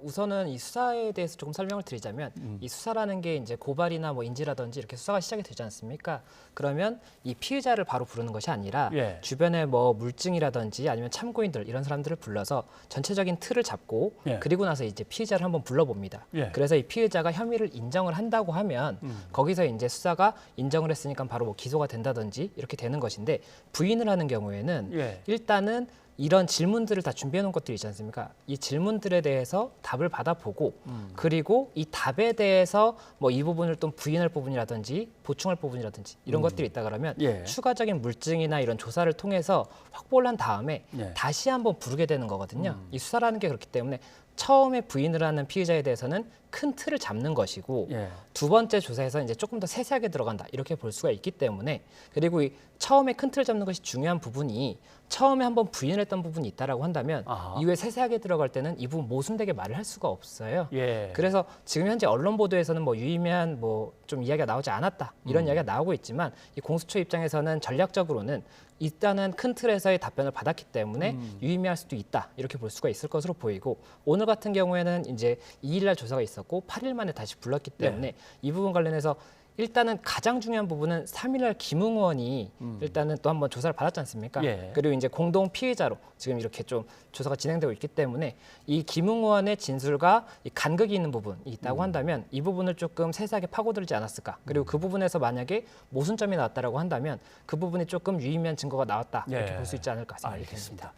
Speaker 22: 우선은 이 수사에 대해서 조금 설명을 드리자면 이 수사라는 게 이제 고발이나 뭐 인지라든지 이렇게 수사가 시작이 되지 않습니까? 그러면 이 피의자를 바로 부르는 것이 아니라 주변에 뭐 물증이라든지 아니면 참고인들 이런 사람들을 불러서 전체적인 틀을 잡고 그리고 나서 이제 피의자를 한번 불러봅니다. 그래서 이 피의자가 혐의를 인정을 한다고 하면 거기서 이제 수사가 인정을 했으니까 바로 뭐 기소가 된다든지 이렇게 되는 것인데 부인을 하는 경우에는 일단은 이런 질문들을 다 준비해 놓은 것들이 있지 않습니까? 이 질문들에 대해서 답을 받아보고 그리고 이 답에 대해서 뭐 이 부분을 또 부인할 부분이라든지 보충할 부분이라든지 이런 것들이 있다 그러면 추가적인 물증이나 이런 조사를 통해서 확보를 한 다음에 다시 한번 부르게 되는 거거든요. 이 수사라는 게 그렇기 때문에 처음에 부인을 하는 피의자에 대해서는 큰 틀을 잡는 것이고 두 번째 조사에서 이제 조금 더 세세하게 들어간다 이렇게 볼 수가 있기 때문에 그리고 이 처음에 큰 틀을 잡는 것이 중요한 부분이 처음에 한번 부인을 했던 부분이 있다라고 한다면 이후에 세세하게 들어갈 때는 이 부분 모순되게 말을 할 수가 없어요. 그래서 지금 현재 언론 보도에서는 뭐 유의미한 뭐 좀 이야기가 나오지 않았다 이런 이야기가 나오고 있지만 이 공수처 입장에서는 전략적으로는 일단은 큰 틀에서의 답변을 받았기 때문에 유의미할 수도 있다 이렇게 볼 수가 있을 것으로 보이고 오늘 같은 경우에는 이제 2일날 조사가 있었고 8일 만에 다시 불렀기 때문에 이 부분 관련해서 일단은 가장 중요한 부분은 3일날 김웅 의원이 일단은 또 한번 조사를 받았지 않습니까? 그리고 이제 공동 피해자로 지금 이렇게 좀 조사가 진행되고 있기 때문에 이 김웅 의원의 진술과 이 간극이 있는 부분이 있다고 한다면 이 부분을 조금 세세하게 파고들지 않았을까? 그리고 그 부분에서 만약에 모순점이 나왔다라고 한다면 그 부분이 조금 유의미한 증거가 나왔다 이렇게 볼 수 있지 않을까 생각이 듭니다.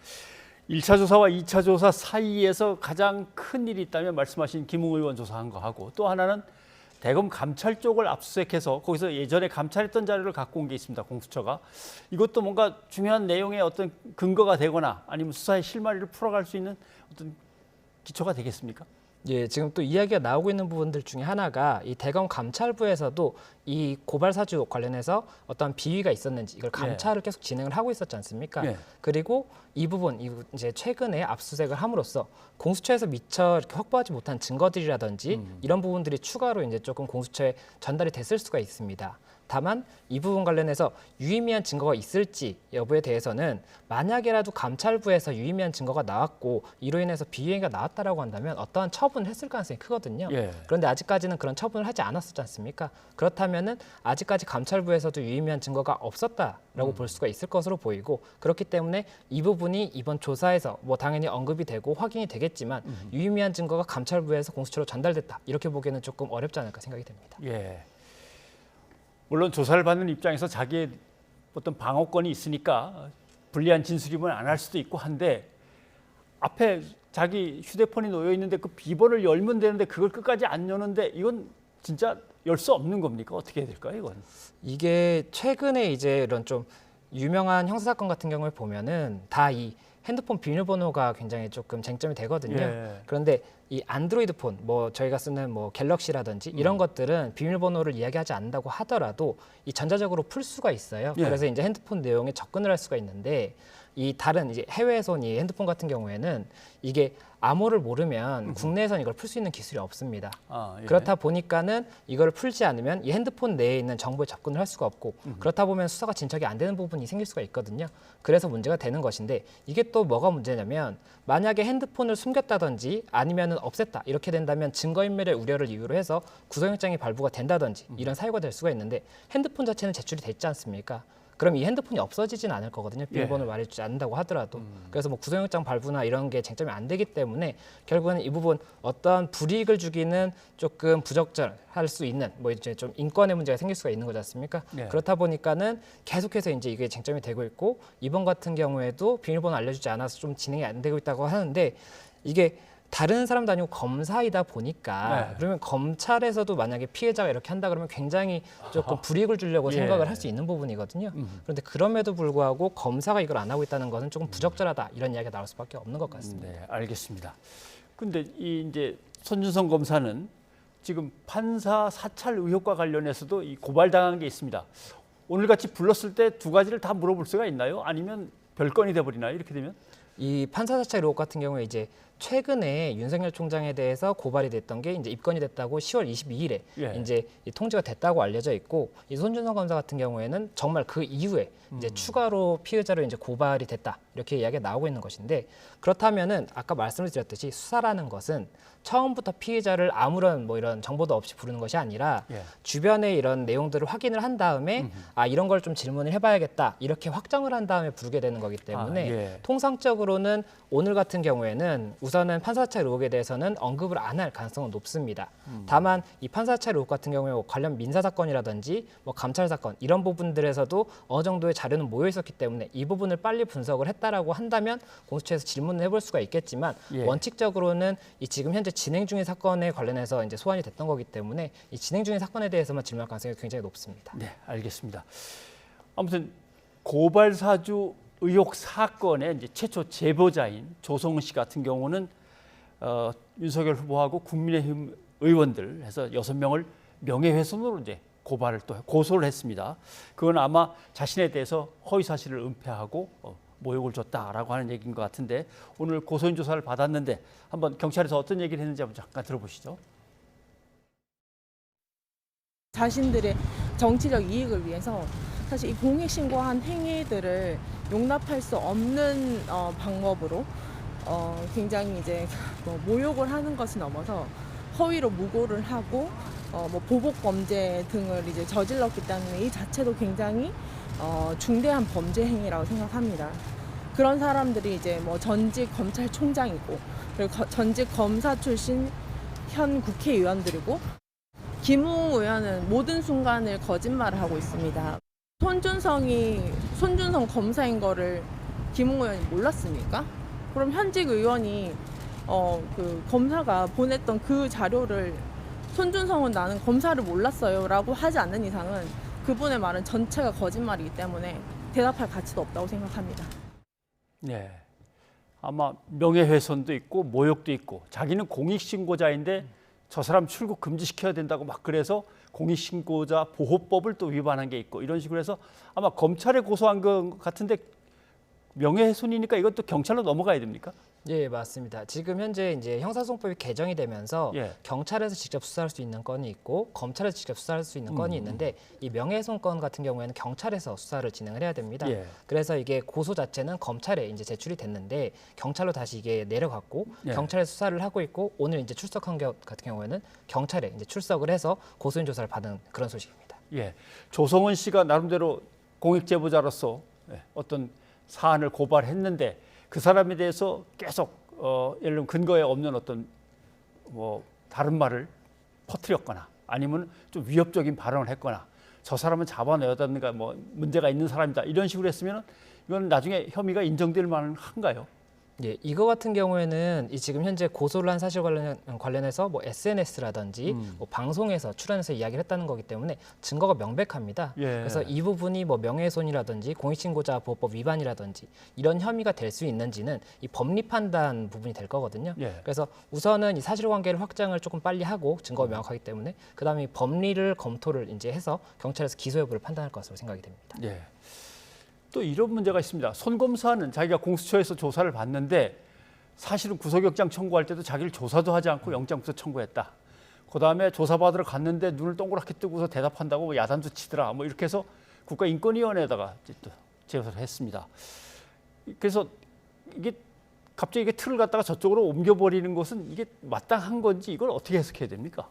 Speaker 1: 1차 조사와 2차 조사 사이에서 가장 큰 일이 있다면 말씀하신 김웅 의원 조사한 거하고 또 하나는 대검 감찰 쪽을 압수수색해서 거기서 예전에 감찰했던 자료를 갖고 온 게 있습니다. 공수처가. 이것도 뭔가 중요한 내용의 어떤 근거가 되거나 아니면 수사의 실마리를 풀어갈 수 있는 어떤 기초가 되겠습니까?
Speaker 22: 예, 지금 또 이야기가 나오고 있는 부분들 중에 하나가 이 대검 감찰부에서도 이 고발 사주 관련해서 어떤 비위가 있었는지 이걸 감찰을 계속 진행을 하고 있었지 않습니까? 그리고 이 부분 이제 최근에 압수수색을 함으로써 공수처에서 미처 이렇게 확보하지 못한 증거들이라든지 이런 부분들이 추가로 이제 조금 공수처에 전달이 됐을 수가 있습니다. 다만 이 부분 관련해서 유의미한 증거가 있을지 여부에 대해서는 만약에라도 감찰부에서 유의미한 증거가 나왔고 이로 인해서 비위가 나왔다라고 한다면 어떠한 처분을 했을 가능성이 크거든요. 그런데 아직까지는 그런 처분을 하지 않았었지 않습니까? 그렇다면은 아직까지 감찰부에서도 유의미한 증거가 없었다라고 볼 수가 있을 것으로 보이고 그렇기 때문에 이 부분이 이번 조사에서 뭐 당연히 언급이 되고 확인이 되겠지만 유의미한 증거가 감찰부에서 공수처로 전달됐다 이렇게 보기에는 조금 어렵지 않을까 생각이 됩니다.
Speaker 1: 물론 조사를 받는 입장에서 자기의 어떤 방어권이 있으니까 불리한 진술이면 안 할 수도 있고 한데 앞에 자기 휴대폰이 놓여 있는데 그 비번을 열면 되는데 그걸 끝까지 안 여는데 이건 진짜 열 수 없는 겁니까? 어떻게 해야 될까요, 이건?
Speaker 22: 이게 최근에 이제 이런 좀 유명한 형사 사건 같은 경우에 보면은 다 이 핸드폰 비밀번호가 굉장히 조금 쟁점이 되거든요. 그런데 이 안드로이드 폰, 뭐 저희가 쓰는 뭐 갤럭시라든지 이런 것들은 비밀번호를 이야기하지 않는다고 하더라도 이 전자적으로 풀 수가 있어요. 그래서 이제 핸드폰 내용에 접근을 할 수가 있는데 이 다른 이제 해외에선 이 핸드폰 같은 경우에는 이게 암호를 모르면 국내에선 이걸 풀 수 있는 기술이 없습니다. 그렇다 보니까는 이걸 풀지 않으면 이 핸드폰 내에 있는 정보에 접근을 할 수가 없고 그렇다 보면 수사가 진척이 안 되는 부분이 생길 수가 있거든요. 그래서 문제가 되는 것인데 이게 또 뭐가 문제냐면 만약에 핸드폰을 숨겼다든지 아니면은 없앴다 이렇게 된다면 증거인멸의 우려를 이유로 해서 구속영장이 발부가 된다든지 이런 사유가 될 수가 있는데 핸드폰 자체는 제출이 됐지 않습니까? 그럼 이 핸드폰이 없어지진 않을 거거든요. 비밀번호를 말해주지 않는다고 하더라도. 그래서 뭐 구속영장 발부나 이런 게 쟁점이 안 되기 때문에 결국은 이 부분 어떠한 불이익을 주기는 조금 부적절할 수 있는 뭐 이제 좀 인권의 문제가 생길 수가 있는 거지 않습니까? 그렇다 보니까는 계속해서 이제 이게 쟁점이 되고 있고 이번 같은 경우에도 비밀번호 알려주지 않아서 좀 진행이 안 되고 있다고 하는데 이게 다른 사람도 아니고 검사이다 보니까 그러면 검찰에서도 만약에 피해자가 이렇게 한다 그러면 굉장히 조금 불이익을 주려고 생각을 할 수 있는 부분이거든요. 그런데 그럼에도 불구하고 검사가 이걸 안 하고 있다는 것은 조금 부적절하다 이런 이야기가 나올 수밖에 없는 것 같습니다.
Speaker 1: 네, 알겠습니다. 근데 이 이제 손준성 검사는 지금 판사 사찰 의혹과 관련해서도 이 고발당한 게 있습니다. 오늘같이 불렀을 때 두 가지를 다 물어볼 수가 있나요? 아니면 별건이 돼버리나요? 이렇게 되면?
Speaker 22: 이 판사 사찰 의혹 같은 경우에 이제 최근에 윤석열 총장에 대해서 고발이 됐던 게 이제 입건이 됐다고 10월 22일에 이제 통지가 됐다고 알려져 있고 이 손준성 검사 같은 경우에는 정말 그 이후에 이제 추가로 피의자로 이제 고발이 됐다 이렇게 이야기가 나오고 있는 것인데 그렇다면은 아까 말씀을 드렸듯이 수사라는 것은 처음부터 피의자를 아무런 뭐 이런 정보도 없이 부르는 것이 아니라 주변의 이런 내용들을 확인을 한 다음에 아 이런 걸 좀 질문을 해봐야겠다 이렇게 확정을 한 다음에 부르게 되는 거기 때문에 통상적으로는 오늘 같은 경우에는 우선은 판사사찰 의혹에 대해서는 언급을 안 할 가능성은 높습니다. 다만 이 판사사찰 의혹 같은 경우에 관련 민사 사건이라든지 뭐 감찰 사건 이런 부분들에서도 어느 정도의 자료는 모여 있었기 때문에 이 부분을 빨리 분석을 했다라고 한다면 공수처에서 질문을 해볼 수가 있겠지만 원칙적으로는 이 지금 현재 진행 중인 사건에 관련해서 이제 소환이 됐던 거기 때문에 이 진행 중인 사건에 대해서만 질문할 가능성이 굉장히 높습니다.
Speaker 1: 네, 알겠습니다. 아무튼 고발 사주 의혹 사건의 이제 최초 제보자인 조성은 씨 같은 경우는 윤석열 후보하고 국민의힘 의원들 해서 6명을 명예훼손으로 이제 고발을 또 고소를 했습니다. 그건 아마 자신에 대해서 허위 사실을 은폐하고 모욕을 줬다라고 하는 얘기인 것 같은데 오늘 고소인 조사를 받았는데 한번 경찰에서 어떤 얘기를 했는지 한번 잠깐 들어보시죠.
Speaker 21: 자신들의 정치적 이익을 위해서 사실 이 공익신고한 행위들을 용납할 수 없는 방법으로 굉장히 이제 뭐 모욕을 하는 것을 넘어서 허위로 무고를 하고 뭐 보복 범죄 등을 이제 저질렀기 때문에 이 자체도 굉장히 중대한 범죄 행위라고 생각합니다. 그런 사람들이 이제 뭐 전직 검찰총장이고 그리고 전직 검사 출신 현 국회의원들이고 김웅 의원은 모든 순간을 거짓말을 하고 있습니다. 손준성 검사인 거를 김웅 의원이 몰랐습니까? 그럼 현직 의원이 그 검사가 보냈던 그 자료를 손준성은 나는 검사를 몰랐어요 라고 하지 않는 이상은 그분의 말은 전체가 거짓말이기 때문에 대답할 가치도 없다고 생각합니다.
Speaker 1: 네. 아마 명예훼손도 있고 모욕도 있고 자기는 공익신고자인데 저 사람 출국 금지시켜야 된다고 막 그래서 공익신고자 보호법을 또 위반한 게 있고 이런 식으로 해서 아마 검찰에 고소한 것 같은데 명예훼손이니까 이것도 경찰로 넘어가야 됩니까?
Speaker 22: 예, 맞습니다. 지금 현재 이제 형사소송법이 개정이 되면서
Speaker 1: 예.
Speaker 22: 경찰에서 직접 수사할 수 있는 건이 있고 검찰에서 직접 수사할 수 있는 건이 있는데 이 명예훼손 건 같은 경우에는 경찰에서 수사를 진행을 해야 됩니다.
Speaker 1: 예.
Speaker 22: 그래서 이게 고소 자체는 검찰에 이제 제출이 됐는데 경찰로 다시 이게 내려갔고
Speaker 1: 예.
Speaker 22: 경찰에서 수사를 하고 있고 오늘 이제 출석한 것 같은 경우에는 경찰에 이제 출석을 해서 고소인 조사를 받은 그런 소식입니다.
Speaker 1: 예. 조성은 씨가 나름대로 공익제보자로서 어떤 사안을 고발했는데 그 사람에 대해서 계속 예를 들면 근거에 없는 어떤 뭐 다른 말을 퍼뜨렸거나 아니면 좀 위협적인 발언을 했거나 저 사람은 잡아내었다든가 뭐 문제가 있는 사람이다 이런 식으로 했으면 이건 나중에 혐의가 인정될 만한가요?
Speaker 22: 예, 이거 같은 경우에는 이 지금 현재 고소를 한 사실 관련해서 뭐 SNS라든지 뭐 방송에서 출연해서 이야기를 했다는 거기 때문에 증거가 명백합니다.
Speaker 1: 예.
Speaker 22: 그래서 이 부분이 뭐 명예훼손이라든지 공익신고자 보호법 위반이라든지 이런 혐의가 될 수 있는지는 이 법리 판단 부분이 될 거거든요.
Speaker 1: 예.
Speaker 22: 그래서 우선은 이 사실관계를 확장을 조금 빨리 하고 증거가 명확하기 때문에 그다음에 이 법리를 검토를 이제 해서 경찰에서 기소 여부를 판단할 것으로 생각이 됩니다.
Speaker 1: 예. 또 이런 문제가 있습니다. 손 검사는 자기가 공수처에서 조사를 받는데 사실은 구속영장 청구할 때도 자기를 조사도 하지 않고 영장부터 청구했다. 그다음에 조사받으러 갔는데 눈을 동그랗게 뜨고서 대답한다고 뭐 야단도 치더라. 뭐 이렇게 해서 국가인권위원회에다가 또 제소를 했습니다. 그래서 이게 갑자기 이게 틀을 갖다가 저쪽으로 옮겨버리는 것은 이게 마땅한 건지 이걸 어떻게 해석해야 됩니까?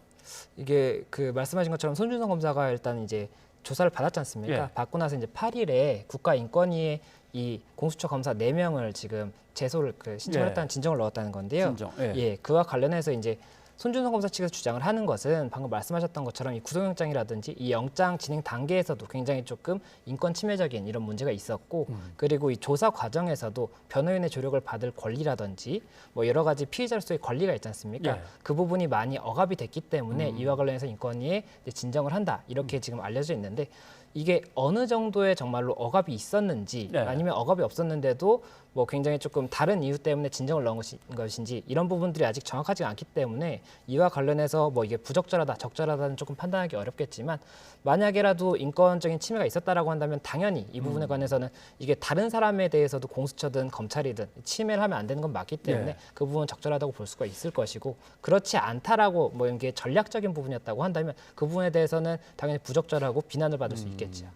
Speaker 22: 이게 그 말씀하신 것처럼 손준성 검사가 일단 이제 조사를 받았지 않습니까?
Speaker 1: 예.
Speaker 22: 받고 나서 이제 8일에 국가인권위에 이 공수처 검사 4명을 지금 제소를 신청을
Speaker 1: 예.
Speaker 22: 했다는 진정을 넣었다는 건데요.
Speaker 1: 진정, 예.
Speaker 22: 예, 그와 관련해서 이제 손준성 검사 측에서 주장을 하는 것은 방금 말씀하셨던 것처럼 이 구속영장이라든지 이 영장 진행 단계에서도 굉장히 조금 인권 침해적인 이런 문제가 있었고 그리고 이 조사 과정에서도 변호인의 조력을 받을 권리라든지 뭐 여러 가지 피의자로서의 권리가 있지 않습니까?
Speaker 1: 예.
Speaker 22: 그 부분이 많이 억압이 됐기 때문에 이와 관련해서 인권위에 이제 진정을 한다 이렇게 지금 알려져 있는데 이게 어느 정도의 정말로 억압이 있었는지
Speaker 1: 네.
Speaker 22: 아니면 억압이 없었는데도 뭐 굉장히 조금 다른 이유 때문에 진정을 넣은 것인지 이런 부분들이 아직 정확하지 않기 때문에 이와 관련해서 뭐 이게 부적절하다 적절하다는 조금 판단하기 어렵겠지만 만약에라도 인권적인 침해가 있었다라고 한다면 당연히 이 부분에 관해서는 이게 다른 사람에 대해서도 공수처든 검찰이든 침해를 하면 안 되는 건 맞기 때문에
Speaker 1: 네.
Speaker 22: 그 부분은 적절하다고 볼 수가 있을 것이고 그렇지 않다라고 뭐 이게 전략적인 부분이었다고 한다면 그 부분에 대해서는 당연히 부적절하고 비난을 받을 수 있겠죠.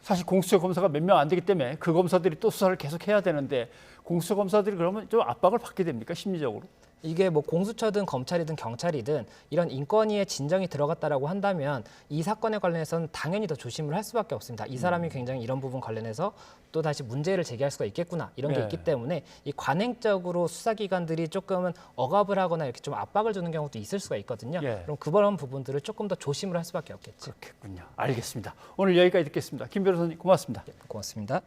Speaker 1: 사실 공수처 검사가 몇 명 안 되기 때문에 그 검사들이 또 수사를 계속 해야 되는데 공수처 검사들이 그러면 좀 압박을 받게 됩니까? 심리적으로?
Speaker 22: 이게 뭐 공수처든 검찰이든 경찰이든 이런 인권위에 진정이 들어갔다라고 한다면 이 사건에 관련해서는 당연히 더 조심을 할 수밖에 없습니다. 이 사람이 굉장히 이런 부분 관련해서 또 다시 문제를 제기할 수가 있겠구나 이런 게
Speaker 1: 네.
Speaker 22: 있기 때문에 이 관행적으로 수사기관들이 조금은 억압을 하거나 이렇게 좀 압박을 주는 경우도 있을 수가 있거든요.
Speaker 1: 예.
Speaker 22: 그럼 그런 부분들을 조금 더 조심을 할 수밖에 없겠죠.
Speaker 1: 그렇겠군요. 알겠습니다. 오늘 여기까지 듣겠습니다. 김 변호사님 고맙습니다.
Speaker 22: 고맙습니다.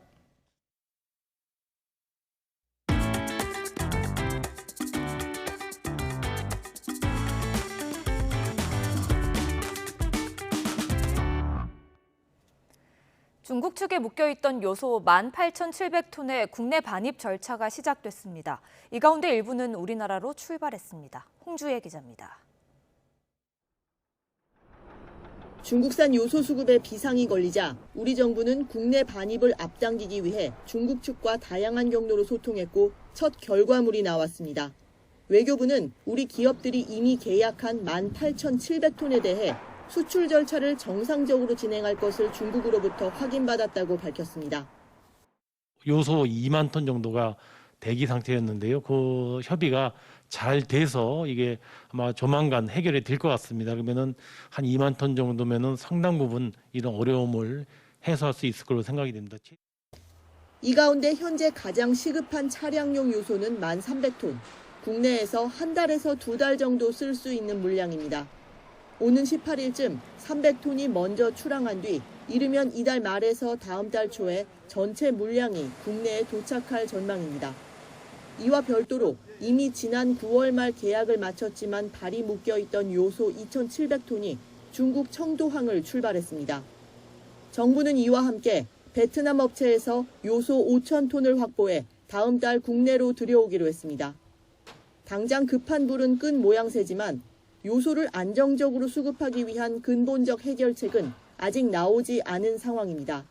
Speaker 2: 중국 측에 묶여있던 요소 18,700톤의 국내 반입 절차가 시작됐습니다. 이 가운데 일부는 우리나라로 출발했습니다. 홍주혜 기자입니다.
Speaker 6: 중국산 요소 수급에 비상이 걸리자 우리 정부는 국내 반입을 앞당기기 위해 중국 측과 다양한 경로로 소통했고 첫 결과물이 나왔습니다. 외교부는 우리 기업들이 이미 계약한 18,700톤에 대해 수출 절차를 정상적으로 진행할 것을 중국으로부터 확인받았다고 밝혔습니다.
Speaker 7: 요소 2만 톤 정도가 대기 상태였는데요. 그 협의가 잘 돼서 이게 아마 조만간 해결이 될 것 같습니다. 그러면은 한 2만 톤 정도면은 상당 부분 이런 어려움을 해소할 수 있을 걸로 생각이 됩니다.
Speaker 6: 이 가운데 현재 가장 시급한 차량용 요소는 1,300톤, 국내에서 한 달에서 2달 정도 쓸 수 있는 물량입니다. 오는 18일쯤 300톤이 먼저 출항한 뒤 이르면 이달 말에서 다음 달 초에 전체 물량이 국내에 도착할 전망입니다. 이와 별도로 이미 지난 9월 말 계약을 마쳤지만 발이 묶여있던 요소 2,700톤이 중국 청도항을 출발했습니다. 정부는 이와 함께 베트남 업체에서 요소 5,000톤을 확보해 다음 달 국내로 들여오기로 했습니다. 당장 급한 불은 끈 모양새지만 요소를 안정적으로 수급하기 위한 근본적 해결책은 아직 나오지 않은 상황입니다.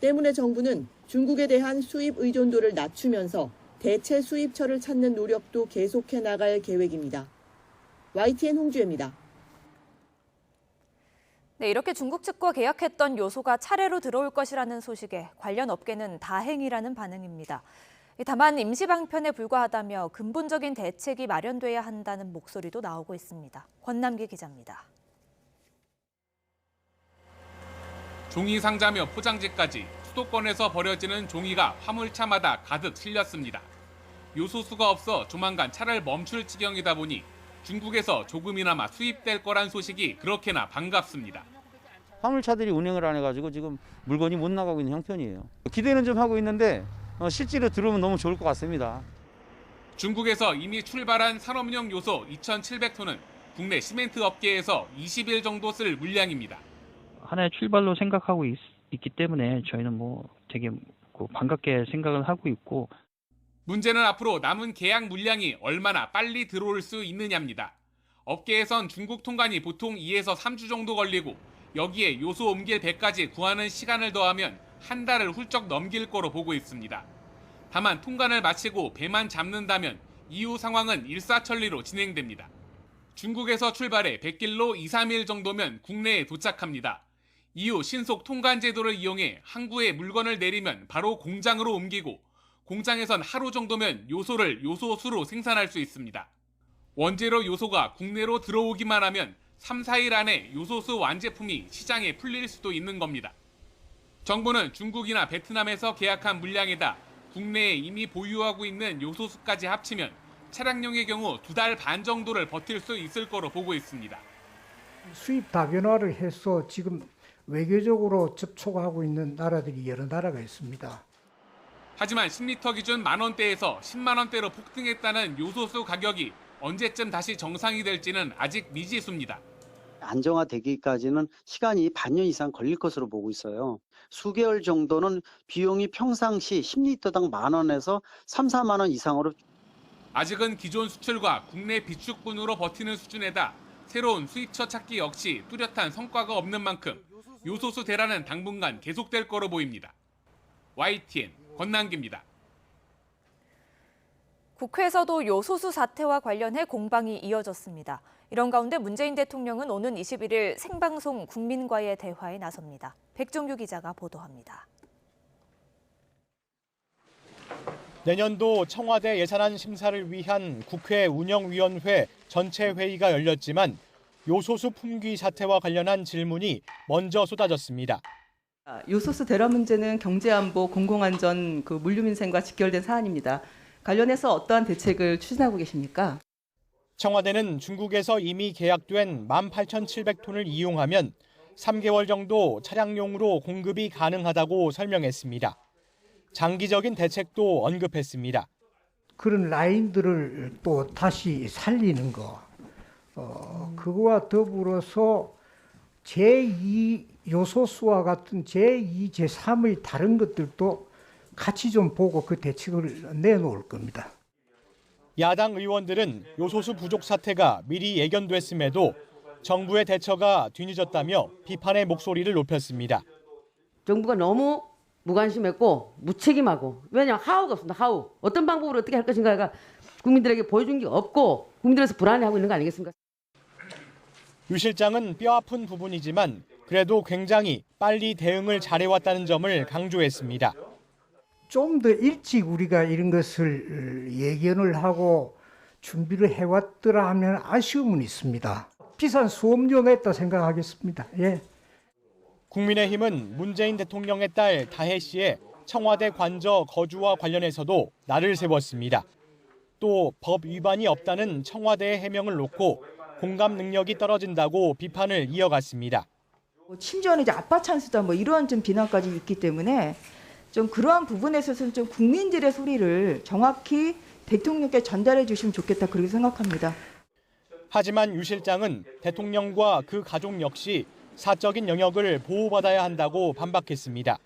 Speaker 6: 때문에 정부는 중국에 대한 수입 의존도를 낮추면서 대체 수입처를 찾는 노력도 계속해 나갈 계획입니다. YTN 홍주혜입니다.
Speaker 2: 네, 이렇게 중국 측과 계약했던 요소가 차례로 들어올 것이라는 소식에 관련 업계는 다행이라는 반응입니다. 다만 임시 방편에 불과하다며 근본적인 대책이 마련돼야 한다는 목소리도 나오고 있습니다. 권남기 기자입니다.
Speaker 9: 종이 상자며 포장지까지 수도권에서 버려지는 종이가 화물차마다 가득 실렸습니다. 요소수가 없어 조만간 차를 멈출 지경이다 보니 중국에서 조금이나마 수입될 거란 소식이 그렇게나 반갑습니다.
Speaker 10: 화물차들이 운행을 안 해가지고 지금 물건이 못 나가고 있는 형편이에요. 기대는 좀 하고 있는데 실제로 들어오면 너무 좋을 것 같습니다.
Speaker 9: 중국에서 이미 출발한 산업용 요소 2,700톤은 국내 시멘트 업계에서 20일 정도 쓸 물량입니다.
Speaker 23: 하나의 출발로 생각하고 있기 때문에 저희는 되게 반갑게 생각을 하고 있고.
Speaker 9: 문제는 앞으로 남은 계약 물량이 얼마나 빨리 들어올 수 있느냐입니다. 업계에선 중국 통관이 보통 2에서 3주 정도 걸리고 여기에 요소 옮길 배까지 구하는 시간을 더하면 한 달을 훌쩍 넘길 거로 보고 있습니다. 다만 통관을 마치고 배만 잡는다면 이후 상황은 일사천리로 진행됩니다. 중국에서 출발해 100길로 2, 3일 정도면 국내에 도착합니다. 이후 신속 통관 제도를 이용해 항구에 물건을 내리면 바로 공장으로 옮기고 공장에선 하루 정도면 요소를 요소수로 생산할 수 있습니다. 원재료 요소가 국내로 들어오기만 하면 3, 4일 안에 요소수 완제품이 시장에 풀릴 수도 있는 겁니다. 정부는 중국이나 베트남에서 계약한 물량에다 국내에 이미 보유하고 있는 요소수까지 합치면 차량용의 경우 2달 반 정도를 버틸 수 있을 거로 보고 있습니다.
Speaker 24: 수입 다변화를 해서 지금 외교적으로 접촉하고 있는 나라들이 여러 나라가 있습니다.
Speaker 9: 하지만 10리터 기준 만원대에서 10만원대로 폭등했다는 요소수 가격이 언제쯤 다시 정상이 될지는 아직 미지수입니다.
Speaker 25: 안정화되기까지는 시간이 반년 이상 걸릴 것으로 보고 있어요. 수개월 정도는 비용이 평상시 10리터당 10,000원에서 3, 4만 원 이상으로.
Speaker 9: 아직은 기존 수출과 국내 비축분으로 버티는 수준에다 새로운 수입처 찾기 역시 뚜렷한 성과가 없는 만큼 요소수 대란은 당분간 계속될 거로 보입니다. YTN 권남기입니다.
Speaker 2: 국회에서도 요소수 사태와 관련해 공방이 이어졌습니다. 이런 가운데 문재인 대통령은 오는 21일 생방송 국민과의 대화에 나섭니다. 백종규 기자가 보도합니다.
Speaker 3: 내년도 청와대 예산안 심사를 위한 국회 운영위원회 전체 회의가 열렸지만 요소수 품귀 사태와 관련한 질문이 먼저 쏟아졌습니다.
Speaker 26: 요소수 대란 문제는 경제안보, 공공안전, 물류민생과 직결된 사안입니다. 관련해서 어떠한 대책을 추진하고 계십니까?
Speaker 3: 청와대는 중국에서 이미 계약된 18,700톤을 이용하면 3개월 정도 차량용으로 공급이 가능하다고 설명했습니다. 장기적인 대책도 언급했습니다.
Speaker 24: 그런 라인들을 또 다시 살리는 거, 그거와 더불어서 제2 요소수와 같은 제2, 제3의 다른 것들도 같이 좀 보고 그 대책을 내놓을 겁니다.
Speaker 3: 야당 의원들은 요소수 부족 사태가 미리 예견됐음에도 정부의 대처가 뒤늦었다며 비판의 목소리를 높였습니다.
Speaker 27: 정부가 너무 무관심했고 무책임하고, 왜냐하면 하우가 없습니다. 하우. 어떤 방법으로 어떻게 할 것인가가 국민들에게 보여준 게 없고 국민들에서 불안해하고 있는 거 아니겠습니까?
Speaker 3: 유 실장은 뼈아픈 부분이지만 그래도 굉장히 빨리 대응을 잘해왔다는 점을 강조했습니다.
Speaker 24: 좀 더 일찍 우리가 이런 것을 예견을 하고 준비를 해왔더라 하면 아쉬움은 있습니다. 비싼 수업료 냈다 생각하겠습니다. 예.
Speaker 3: 국민의힘은 문재인 대통령의 딸 다혜 씨의 청와대 관저 거주와 관련해서도 날을 세웠습니다. 또 법 위반이 없다는 청와대의 해명을 놓고 공감 능력이 떨어진다고 비판을 이어갔습니다.
Speaker 28: 심지어는 이제 아빠 찬스다 이런 좀 비난까지 있기 때문에 좀 그러한 부분에 있어서는 좀 국민들의 소리를 정확히 대통령께 전달해 주시면 좋겠다 그렇게 생각합니다.
Speaker 4: 하지만 유 실장은 대통령과 그 가족 역시 사적인 영역을 보호받아야 한다고 반박했습니다.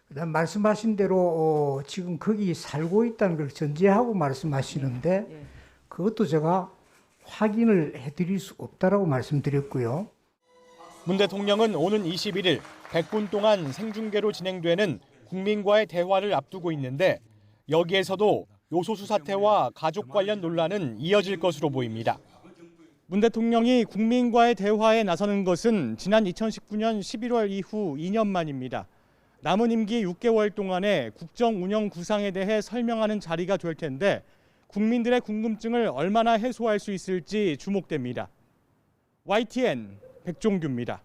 Speaker 24: 말씀하신 대로 지금 거기 살고 있다는 걸 전제하고 말씀하시는데 그것도 제가 확인을 해드릴 수 없다라고 말씀드렸고요.
Speaker 4: 문 대통령은 오는 21일 100분 동안 생중계로 진행되는 국민과의 대화를 앞두고 있는데 여기에서도 요소수 사태와 가족 관련 논란은 이어질 것으로 보입니다. 문 대통령이 국민과의 대화에 나서는 것은 지난 2019년 11월 이후 2년 만입니다. 남은 임기 6개월 동안의 국정 운영 구상에 대해 설명하는 자리가 될 텐데 국민들의 궁금증을 얼마나 해소할 수 있을지 주목됩니다. YTN 백종규입니다.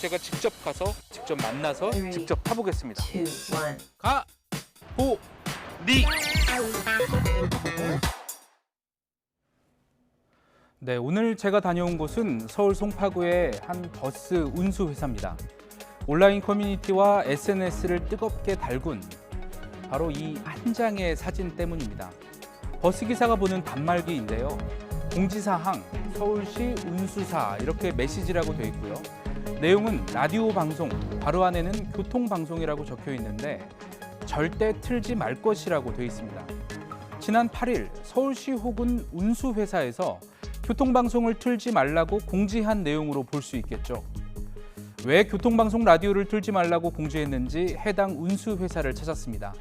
Speaker 5: 제가 직접 가서 직접 만나서 직접 타보겠습니다.
Speaker 11: 네, 오늘 제가 다녀온 곳은 서울 송파구의 한 버스 운수 회사입니다. 온라인 커뮤니티와 SNS를 뜨겁게 달군 바로 이 한 장의 사진 때문입니다. 버스 기사가 보는 단말기인데요. 공지사항, 서울시 운수사 이렇게 메시지라고 되어 있고요. 내용은 라디오 방송, 바로 안에는 교통방송이라고 적혀 있는데 절대 틀지 말 것이라고 되어 있습니다. 지난 8일 서울시 혹은 운수회사에서 교통방송을 틀지 말라고 공지한 내용으로 볼 수 있겠죠. 왜 교통방송 라디오를 틀지 말라고 공지했는지 해당 운수회사를 찾았습니다.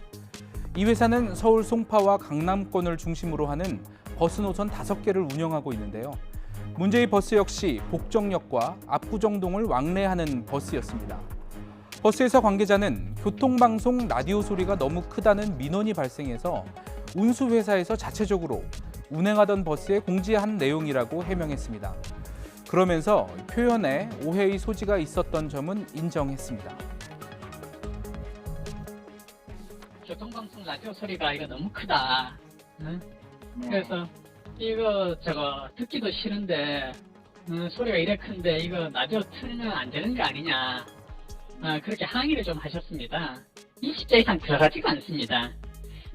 Speaker 11: 이 회사는 서울 송파와 강남권을 중심으로 하는 버스 노선 5개를 운영하고 있는데요. 문제의 버스 역시 복정역과 압구정동을 왕래하는 버스였습니다. 버스회사 관계자는 교통방송 라디오 소리가 너무 크다는 민원이 발생해서 운수회사에서 자체적으로 운행하던 버스에 공지한 내용이라고 해명했습니다. 그러면서 표현에 오해의 소지가 있었던 점은 인정했습니다.
Speaker 12: 교통방송 라디오 소리가 이거 너무 크다. 응? 그래서 이거 듣기도 싫은데 소리가 이래 큰데 이거 라디오 틀면 안 되는 거 아니냐. 그렇게 항의를 좀 하셨습니다. 20자 이상 들어가지가 않습니다.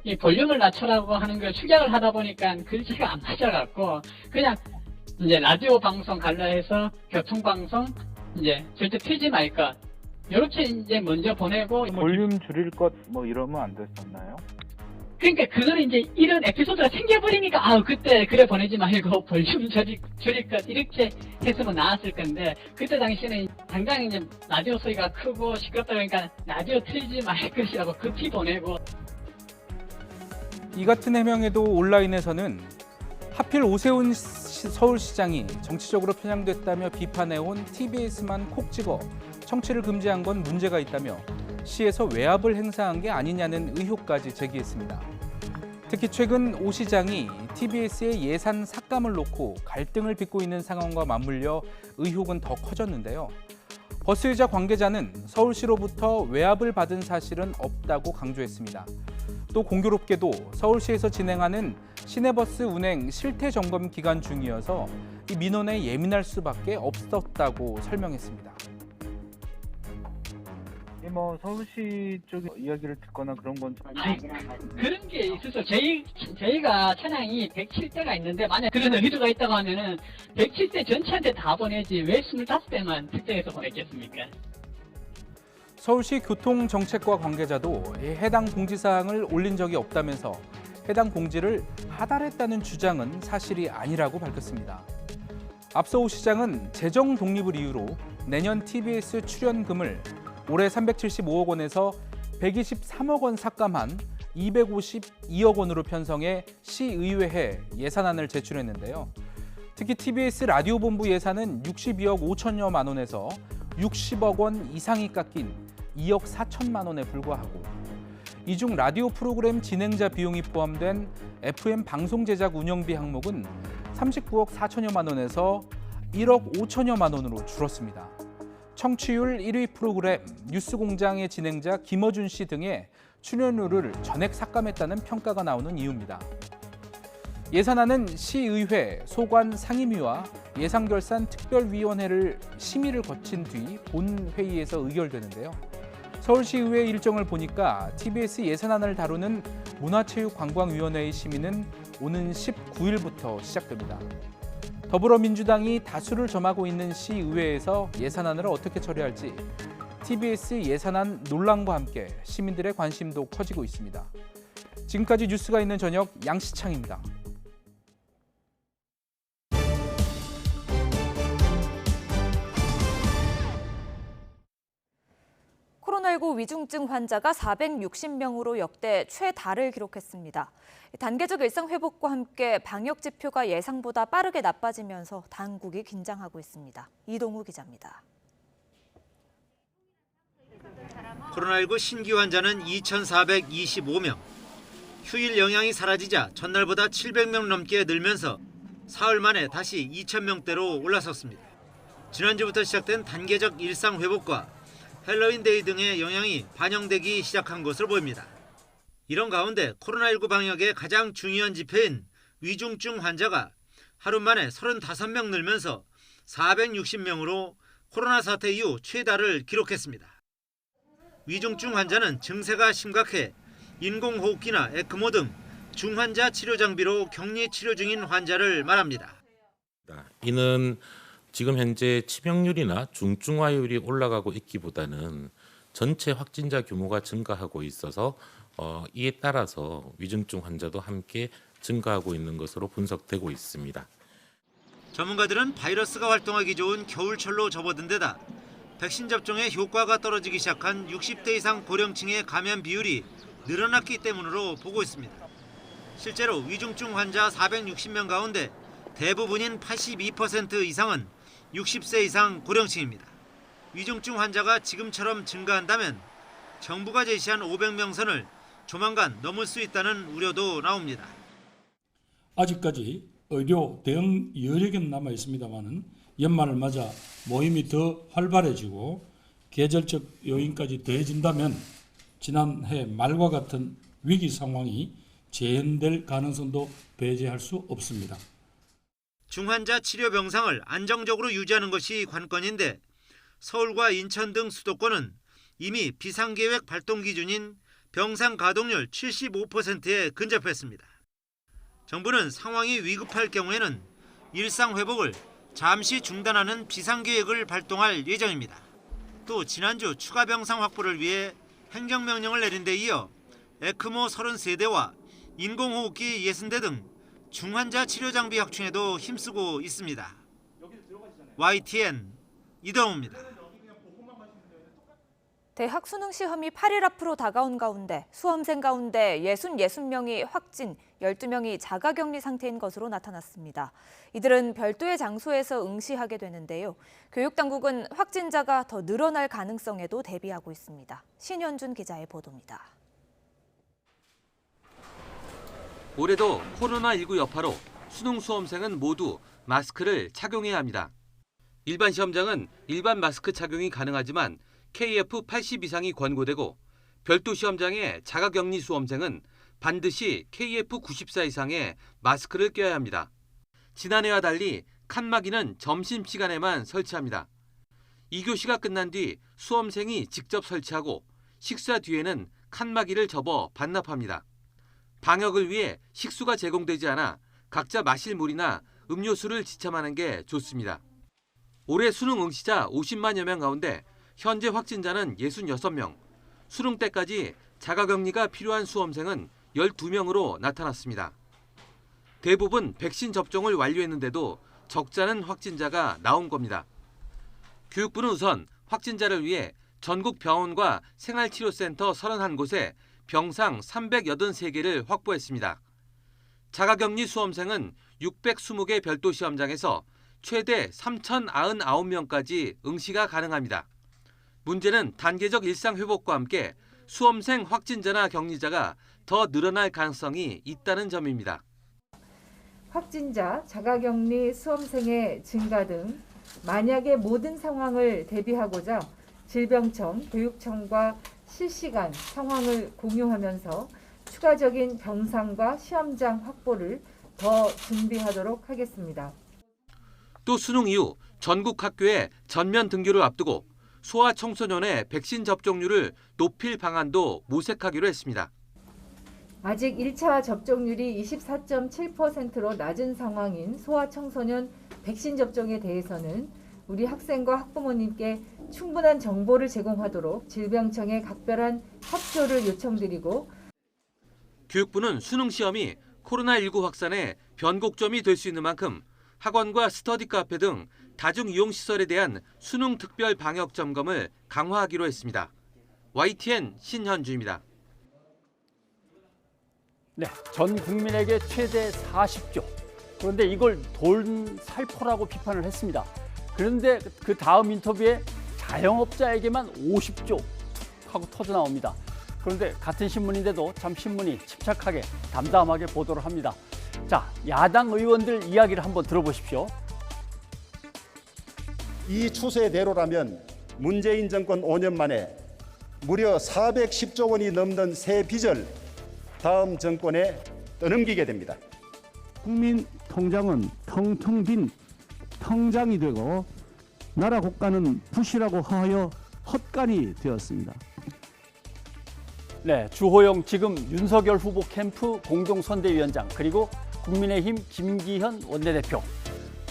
Speaker 12: 이 볼륨을 낮추라고 하는 걸 축약을 하다 보니까 글자가 안 맞아갖고 그냥 이제 라디오 방송 갈라해서 교통방송 이제 절대 틀지 말 것. 이렇게 이제 먼저 보내고
Speaker 14: 볼륨 줄일 것 뭐 이러면 안 됐었나요?
Speaker 12: 그러니까 그거는 이제 이런 에피소드가 생겨버리니까 그때 그래 보내지 말고 볼륨 줄일 것 이렇게 했으면 나았을 건데 그때 당시에는 당장 이제 라디오 소리가 크고 시끄럽다 그러니까 라디오 틀지 말 것이라고 급히 보내고.
Speaker 11: 이 같은 해명에도 온라인에서는 하필 오세훈 서울시장이 정치적으로 편향됐다며 비판해온 TBS만 콕 집어 청취를 금지한 건 문제가 있다며 시에서 외압을 행사한 게 아니냐는 의혹까지 제기했습니다. 특히 최근 오 시장이 TBS의 예산 삭감을 놓고 갈등을 빚고 있는 상황과 맞물려 의혹은 더 커졌는데요. 버스회사 관계자는 서울시로부터 외압을 받은 사실은 없다고 강조했습니다. 또 공교롭게도 서울시에서 진행하는 시내버스 운행 실태 점검 기간 중이어서 이 민원에 예민할 수밖에 없었다고 설명했습니다.
Speaker 14: 뭐 서울시 쪽 이야기를 듣거나 그런 건
Speaker 12: 그런 게 있어서 저희가 차량이 107대가 있는데 만약 그런 의도가 있다고 하면은 107대 전체한테 다 보내지 왜 25대만 특정해서 보냈겠습니까?
Speaker 11: 서울시 교통정책과 관계자도 해당 공지사항을 올린 적이 없다면서 해당 공지를 하달했다는 주장은 사실이 아니라고 밝혔습니다. 앞서 오 시장은 재정 독립을 이유로 내년 TBS 출연금을 올해 375억 원에서 123억 원 삭감한 252억 원으로 편성해 시의회에 예산안을 제출했는데요. 특히 TBS 라디오본부 예산은 62억 5천여만 원에서 60억 원 이상이 깎인 2억 4천만 원에 불과하고 이 중 라디오 프로그램 진행자 비용이 포함된 FM 방송 제작 운영비 항목은 39억 4천여만 원에서 1억 5천여만 원으로 줄었습니다. 청취율 1위 프로그램 뉴스공장의 진행자 김어준 씨 등의 출연료를 전액 삭감했다는 평가가 나오는 이유입니다. 예산안은 시의회, 소관 상임위와 예산결산 특별위원회를 심의를 거친 뒤 본회의에서 의결되는데요. 서울시의회 일정을 보니까 TBS 예산안을 다루는 문화체육관광위원회의 심의는 오는 19일부터 시작됩니다. 더불어민주당이 다수를 점하고 있는 시의회에서 예산안을 어떻게 처리할지 TBS 예산안 논란과 함께 시민들의 관심도 커지고 있습니다. 지금까지 뉴스가 있는 저녁 양시창입니다.
Speaker 2: 코로나19 위중증 환자가 460명으로 역대 최다를 기록했습니다. 단계적 일상 회복과 함께 방역 지표가 예상보다 빠르게 나빠지면서 당국이 긴장하고 있습니다. 이동우 기자입니다.
Speaker 8: 코로나19 신규 환자는 2,425명. 휴일 영향이 사라지자 전날보다 700명 넘게 늘면서 사흘 만에 다시 2,000명대로 올라섰습니다. 지난주부터 시작된 단계적 일상 회복과 헬로윈데이 등의 영향이 반영되기 시작한 것으로 보입니다. 이런 가운데 코로나19 방역의 가장 중요한 지표인 위중증 환자가 하루 만에 35명 늘면서 460명으로 코로나 사태 이후 최다를 기록했습니다. 위중증 환자는 증세가 심각해 인공호흡기나 에크모 등 중환자 치료 장비로 격리 치료 중인 환자를 말합니다.
Speaker 13: 이는 지금 현재 치명률이나 중증화율이 올라가고 있기보다는 전체 확진자 규모가 증가하고 있어서 이에 따라서 위중증 환자도 함께 증가하고 있는 것으로 분석되고 있습니다.
Speaker 8: 전문가들은 바이러스가 활동하기 좋은 겨울철로 접어든 데다 백신 접종의 효과가 떨어지기 시작한 60대 이상 고령층의 감염 비율이 늘어났기 때문으로 보고 있습니다. 실제로 위중증 환자 460명 가운데 대부분인 82% 이상은 60세 이상 고령층입니다. 위중증 환자가 지금처럼 증가한다면 정부가 제시한 500명 선을 조만간 넘을 수 있다는 우려도 나옵니다.
Speaker 15: 아직까지 의료 대응 여력은 남아 있습니다만은 연말을 맞아 모임이 더 활발해지고 계절적 요인까지 더해진다면 지난해 말과 같은 위기 상황이 재현될 가능성도 배제할 수 없습니다.
Speaker 8: 중환자 치료 병상을 안정적으로 유지하는 것이 관건인데 서울과 인천 등 수도권은 이미 비상계획 발동 기준인 병상 가동률 75%에 근접했습니다. 정부는 상황이 위급할 경우에는 일상 회복을 잠시 중단하는 비상계획을 발동할 예정입니다. 또 지난주 추가 병상 확보를 위해 행정명령을 내린 데 이어 에크모 33대와 인공호흡기 60대 등 중환자 치료 장비 확충에도 힘쓰고 있습니다. YTN 이동우입니다.
Speaker 2: 대학 수능 시험이 8일 앞으로 다가온 가운데 수험생 가운데 60명이 확진, 12명이 자가격리 상태인 것으로 나타났습니다. 이들은 별도의 장소에서 응시하게 되는데요. 교육당국은 확진자가 더 늘어날 가능성에도 대비하고 있습니다. 신현준 기자의 보도입니다.
Speaker 16: 올해도 코로나19 여파로 수능 수험생은 모두 마스크를 착용해야 합니다. 일반 시험장은 일반 마스크 착용이 가능하지만 KF80 이상이 권고되고 별도 시험장의 자가격리 수험생은 반드시 KF94 이상의 마스크를 껴야 합니다. 지난해와 달리 칸막이는 점심시간에만 설치합니다. 2교시가 끝난 뒤 수험생이 직접 설치하고 식사 뒤에는 칸막이를 접어 반납합니다. 방역을 위해 식수가 제공되지 않아 각자 마실 물이나 음료수를 지참하는 게 좋습니다. 올해 수능 응시자 50만여 명 가운데 현재 확진자는 66명, 수능 때까지 자가격리가 필요한 수험생은 12명으로 나타났습니다. 대부분 백신 접종을 완료했는데도 적잖은 확진자가 나온 겁니다. 교육부는 우선 확진자를 위해 전국 병원과 생활치료센터 31곳에 병상 383개를 확보했습니다. 자가격리 수험생은 620개 별도 시험장에서 최대 3,099명까지 응시가 가능합니다. 문제는 단계적 일상 회복과 함께 수험생 확진자나 격리자가 더 늘어날 가능성이 있다는 점입니다.
Speaker 17: 확진자, 자가격리 수험생의 증가 등 만약의 모든 상황을 대비하고자 질병청, 교육청과 실시간 상황을 공유하면서 추가적인 병상과 시험장 확보를 더 준비하도록 하겠습니다.
Speaker 16: 또 수능 이후 전국 학교의 전면 등교를 앞두고 소아청소년의 백신 접종률을 높일 방안도 모색하기로 했습니다.
Speaker 17: 아직 1차 접종률이 24.7%로 낮은 상황인 소아청소년 백신 접종에 대해서는 우리 학생과 학부모님께 충분한 정보를 제공하도록 질병청에 각별한 협조를 요청드리고,
Speaker 16: 교육부는 수능 시험이 코로나19 확산의 변곡점이 될 수 있는 만큼 학원과 스터디 카페 등 다중이용시설에 대한 수능 특별 방역 점검을 강화하기로 했습니다. YTN 신현주입니다.
Speaker 1: 네, 전 국민에게 최대 40조. 그런데 이걸 돈 살포라고 비판을 했습니다. 그런데 그 다음 인터뷰에 자영업자에게만 50조 하고 터져 나옵니다. 그런데 같은 신문인데도 참 신문이 침착하게 담담하게 보도를 합니다. 자, 야당 의원들 이야기를 한번 들어보십시오.
Speaker 6: 이 추세대로라면 문재인 정권 5년 만에 무려 410조 원이 넘는 새 빚을 다음 정권에 떠넘기게 됩니다.
Speaker 7: 국민 통장은 텅텅 빈 통장이 되고 나라 국가는 부실하고 허하여 헛간이 되었습니다.
Speaker 1: 네, 주호영 지금 윤석열 후보 캠프 공동선대위원장 그리고 국민의힘 김기현 원내대표.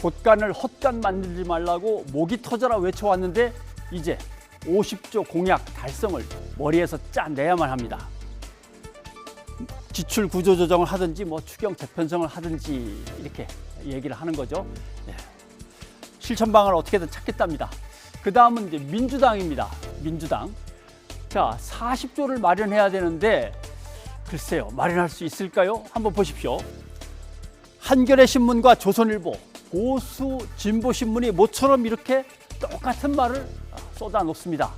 Speaker 1: 곳간을 헛간 만들지 말라고 목이 터져라 외쳐왔는데 이제 50조 공약 달성을 머리에서 짜내야만 합니다. 지출 구조 조정을 하든지 뭐 추경 재편성을 하든지 이렇게 얘기를 하는 거죠. 네. 실천 방안을 어떻게든 찾겠답니다. 그 다음은 이제 민주당입니다. 민주당. 자, 40조를 마련해야 되는데 글쎄요, 마련할 수 있을까요? 한번 보십시오. 한겨레 신문과 조선일보, 보수 진보 신문이 모처럼 이렇게 똑같은 말을 쏟아놓습니다.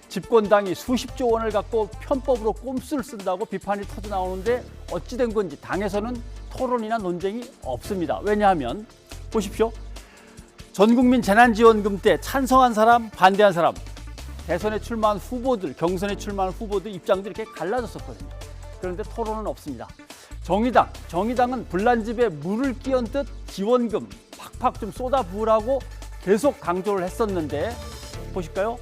Speaker 1: 집권당이 수십조 원을 갖고 편법으로 꼼수를 쓴다고 비판이 터져 나오는데 어찌된 건지 당에서는 토론이나 논쟁이 없습니다. 왜냐하면 보십시오. 전국민 재난지원금 때 찬성한 사람, 반대한 사람, 대선에 출마한 후보들, 경선에 출마한 후보들 입장도 이렇게 갈라졌었거든요. 그런데 토론은 없습니다. 정의당은 불난집에 물을 끼얹은 듯 지원금 팍팍 좀 쏟아부으라고 계속 강조를 했었는데 보실까요?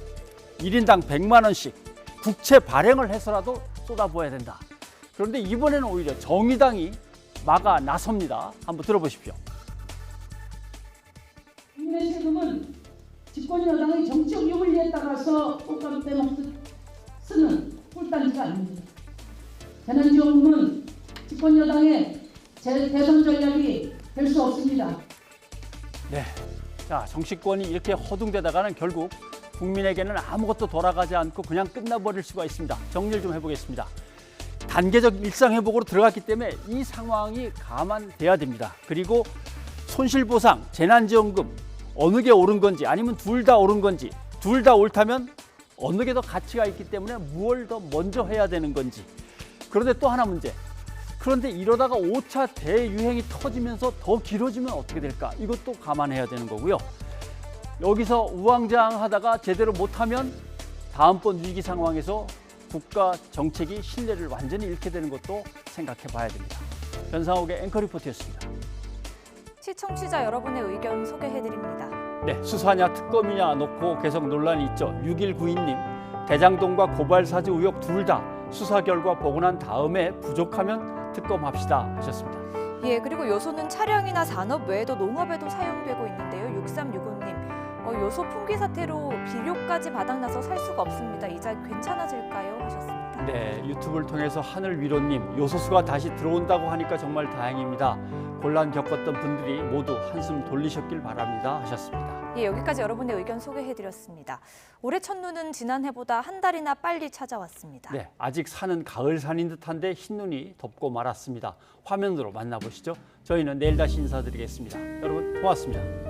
Speaker 1: 1인당 100만 원씩 국채 발행을 해서라도 쏟아부어야 된다. 그런데 이번에는 오히려 정의당이 막아 나섭니다. 한번 들어보십시오.
Speaker 18: 국내 세금은 집권 여당의 정책 유불리에 따라서 꽃감 빼먹듯 쓰는 꿀단지가 아닙니다. 재난지원금은 집권 여당의 대선 전략이 될 수 없습니다.
Speaker 1: 네, 자 정치권이 이렇게 허둥대다가는 결국 국민에게는 아무것도 돌아가지 않고 그냥 끝나버릴 수가 있습니다. 정리를 좀 해보겠습니다. 단계적 일상회복으로 들어갔기 때문에 이 상황이 감안돼야 됩니다. 그리고 손실보상, 재난지원금 어느 게 옳은 건지 아니면 둘 다 옳은 건지 둘 다 옳다면 어느 게 더 가치가 있기 때문에 무엇을 더 먼저 해야 되는 건지. 그런데 또 하나 문제. 그런데 이러다가 5차 대유행이 터지면서 더 길어지면 어떻게 될까? 이것도 감안해야 되는 거고요. 여기서 우왕좌왕하다가 제대로 못하면 다음번 위기 상황에서 국가 정책이 신뢰를 완전히 잃게 되는 것도 생각해 봐야 됩니다. 변상욱의 앵커 리포트였습니다.
Speaker 2: 시청자 여러분의 의견 소개해드립니다.
Speaker 1: 네, 수사냐 특검이냐 놓고 계속 논란이 있죠. 6192님, 대장동과 고발사주 의혹 둘 다 수사 결과 보고 난 다음에 부족하면 특검합시다 하셨습니다.
Speaker 2: 예, 그리고 요소는 차량이나 산업 외에도 농업에도 사용되고 있는데요. 6365님, 요소 품귀 사태로 비료까지 바닥나서 살 수가 없습니다. 이제 괜찮아질까요? 하셨습니다.
Speaker 1: 네, 유튜브를 통해서 하늘위로님, 요소수가 다시 들어온다고 하니까 정말 다행입니다. 곤란 겪었던 분들이 모두 한숨 돌리셨길 바랍니다 하셨습니다.
Speaker 2: 예, 여기까지 여러분의 의견 소개해드렸습니다. 올해 첫눈은 지난해보다 한 달이나 빨리 찾아왔습니다.
Speaker 1: 네, 아직 산은 가을산인 듯한데 흰눈이 덮고 말았습니다. 화면으로 만나보시죠. 저희는 내일 다시 인사드리겠습니다. 여러분 고맙습니다.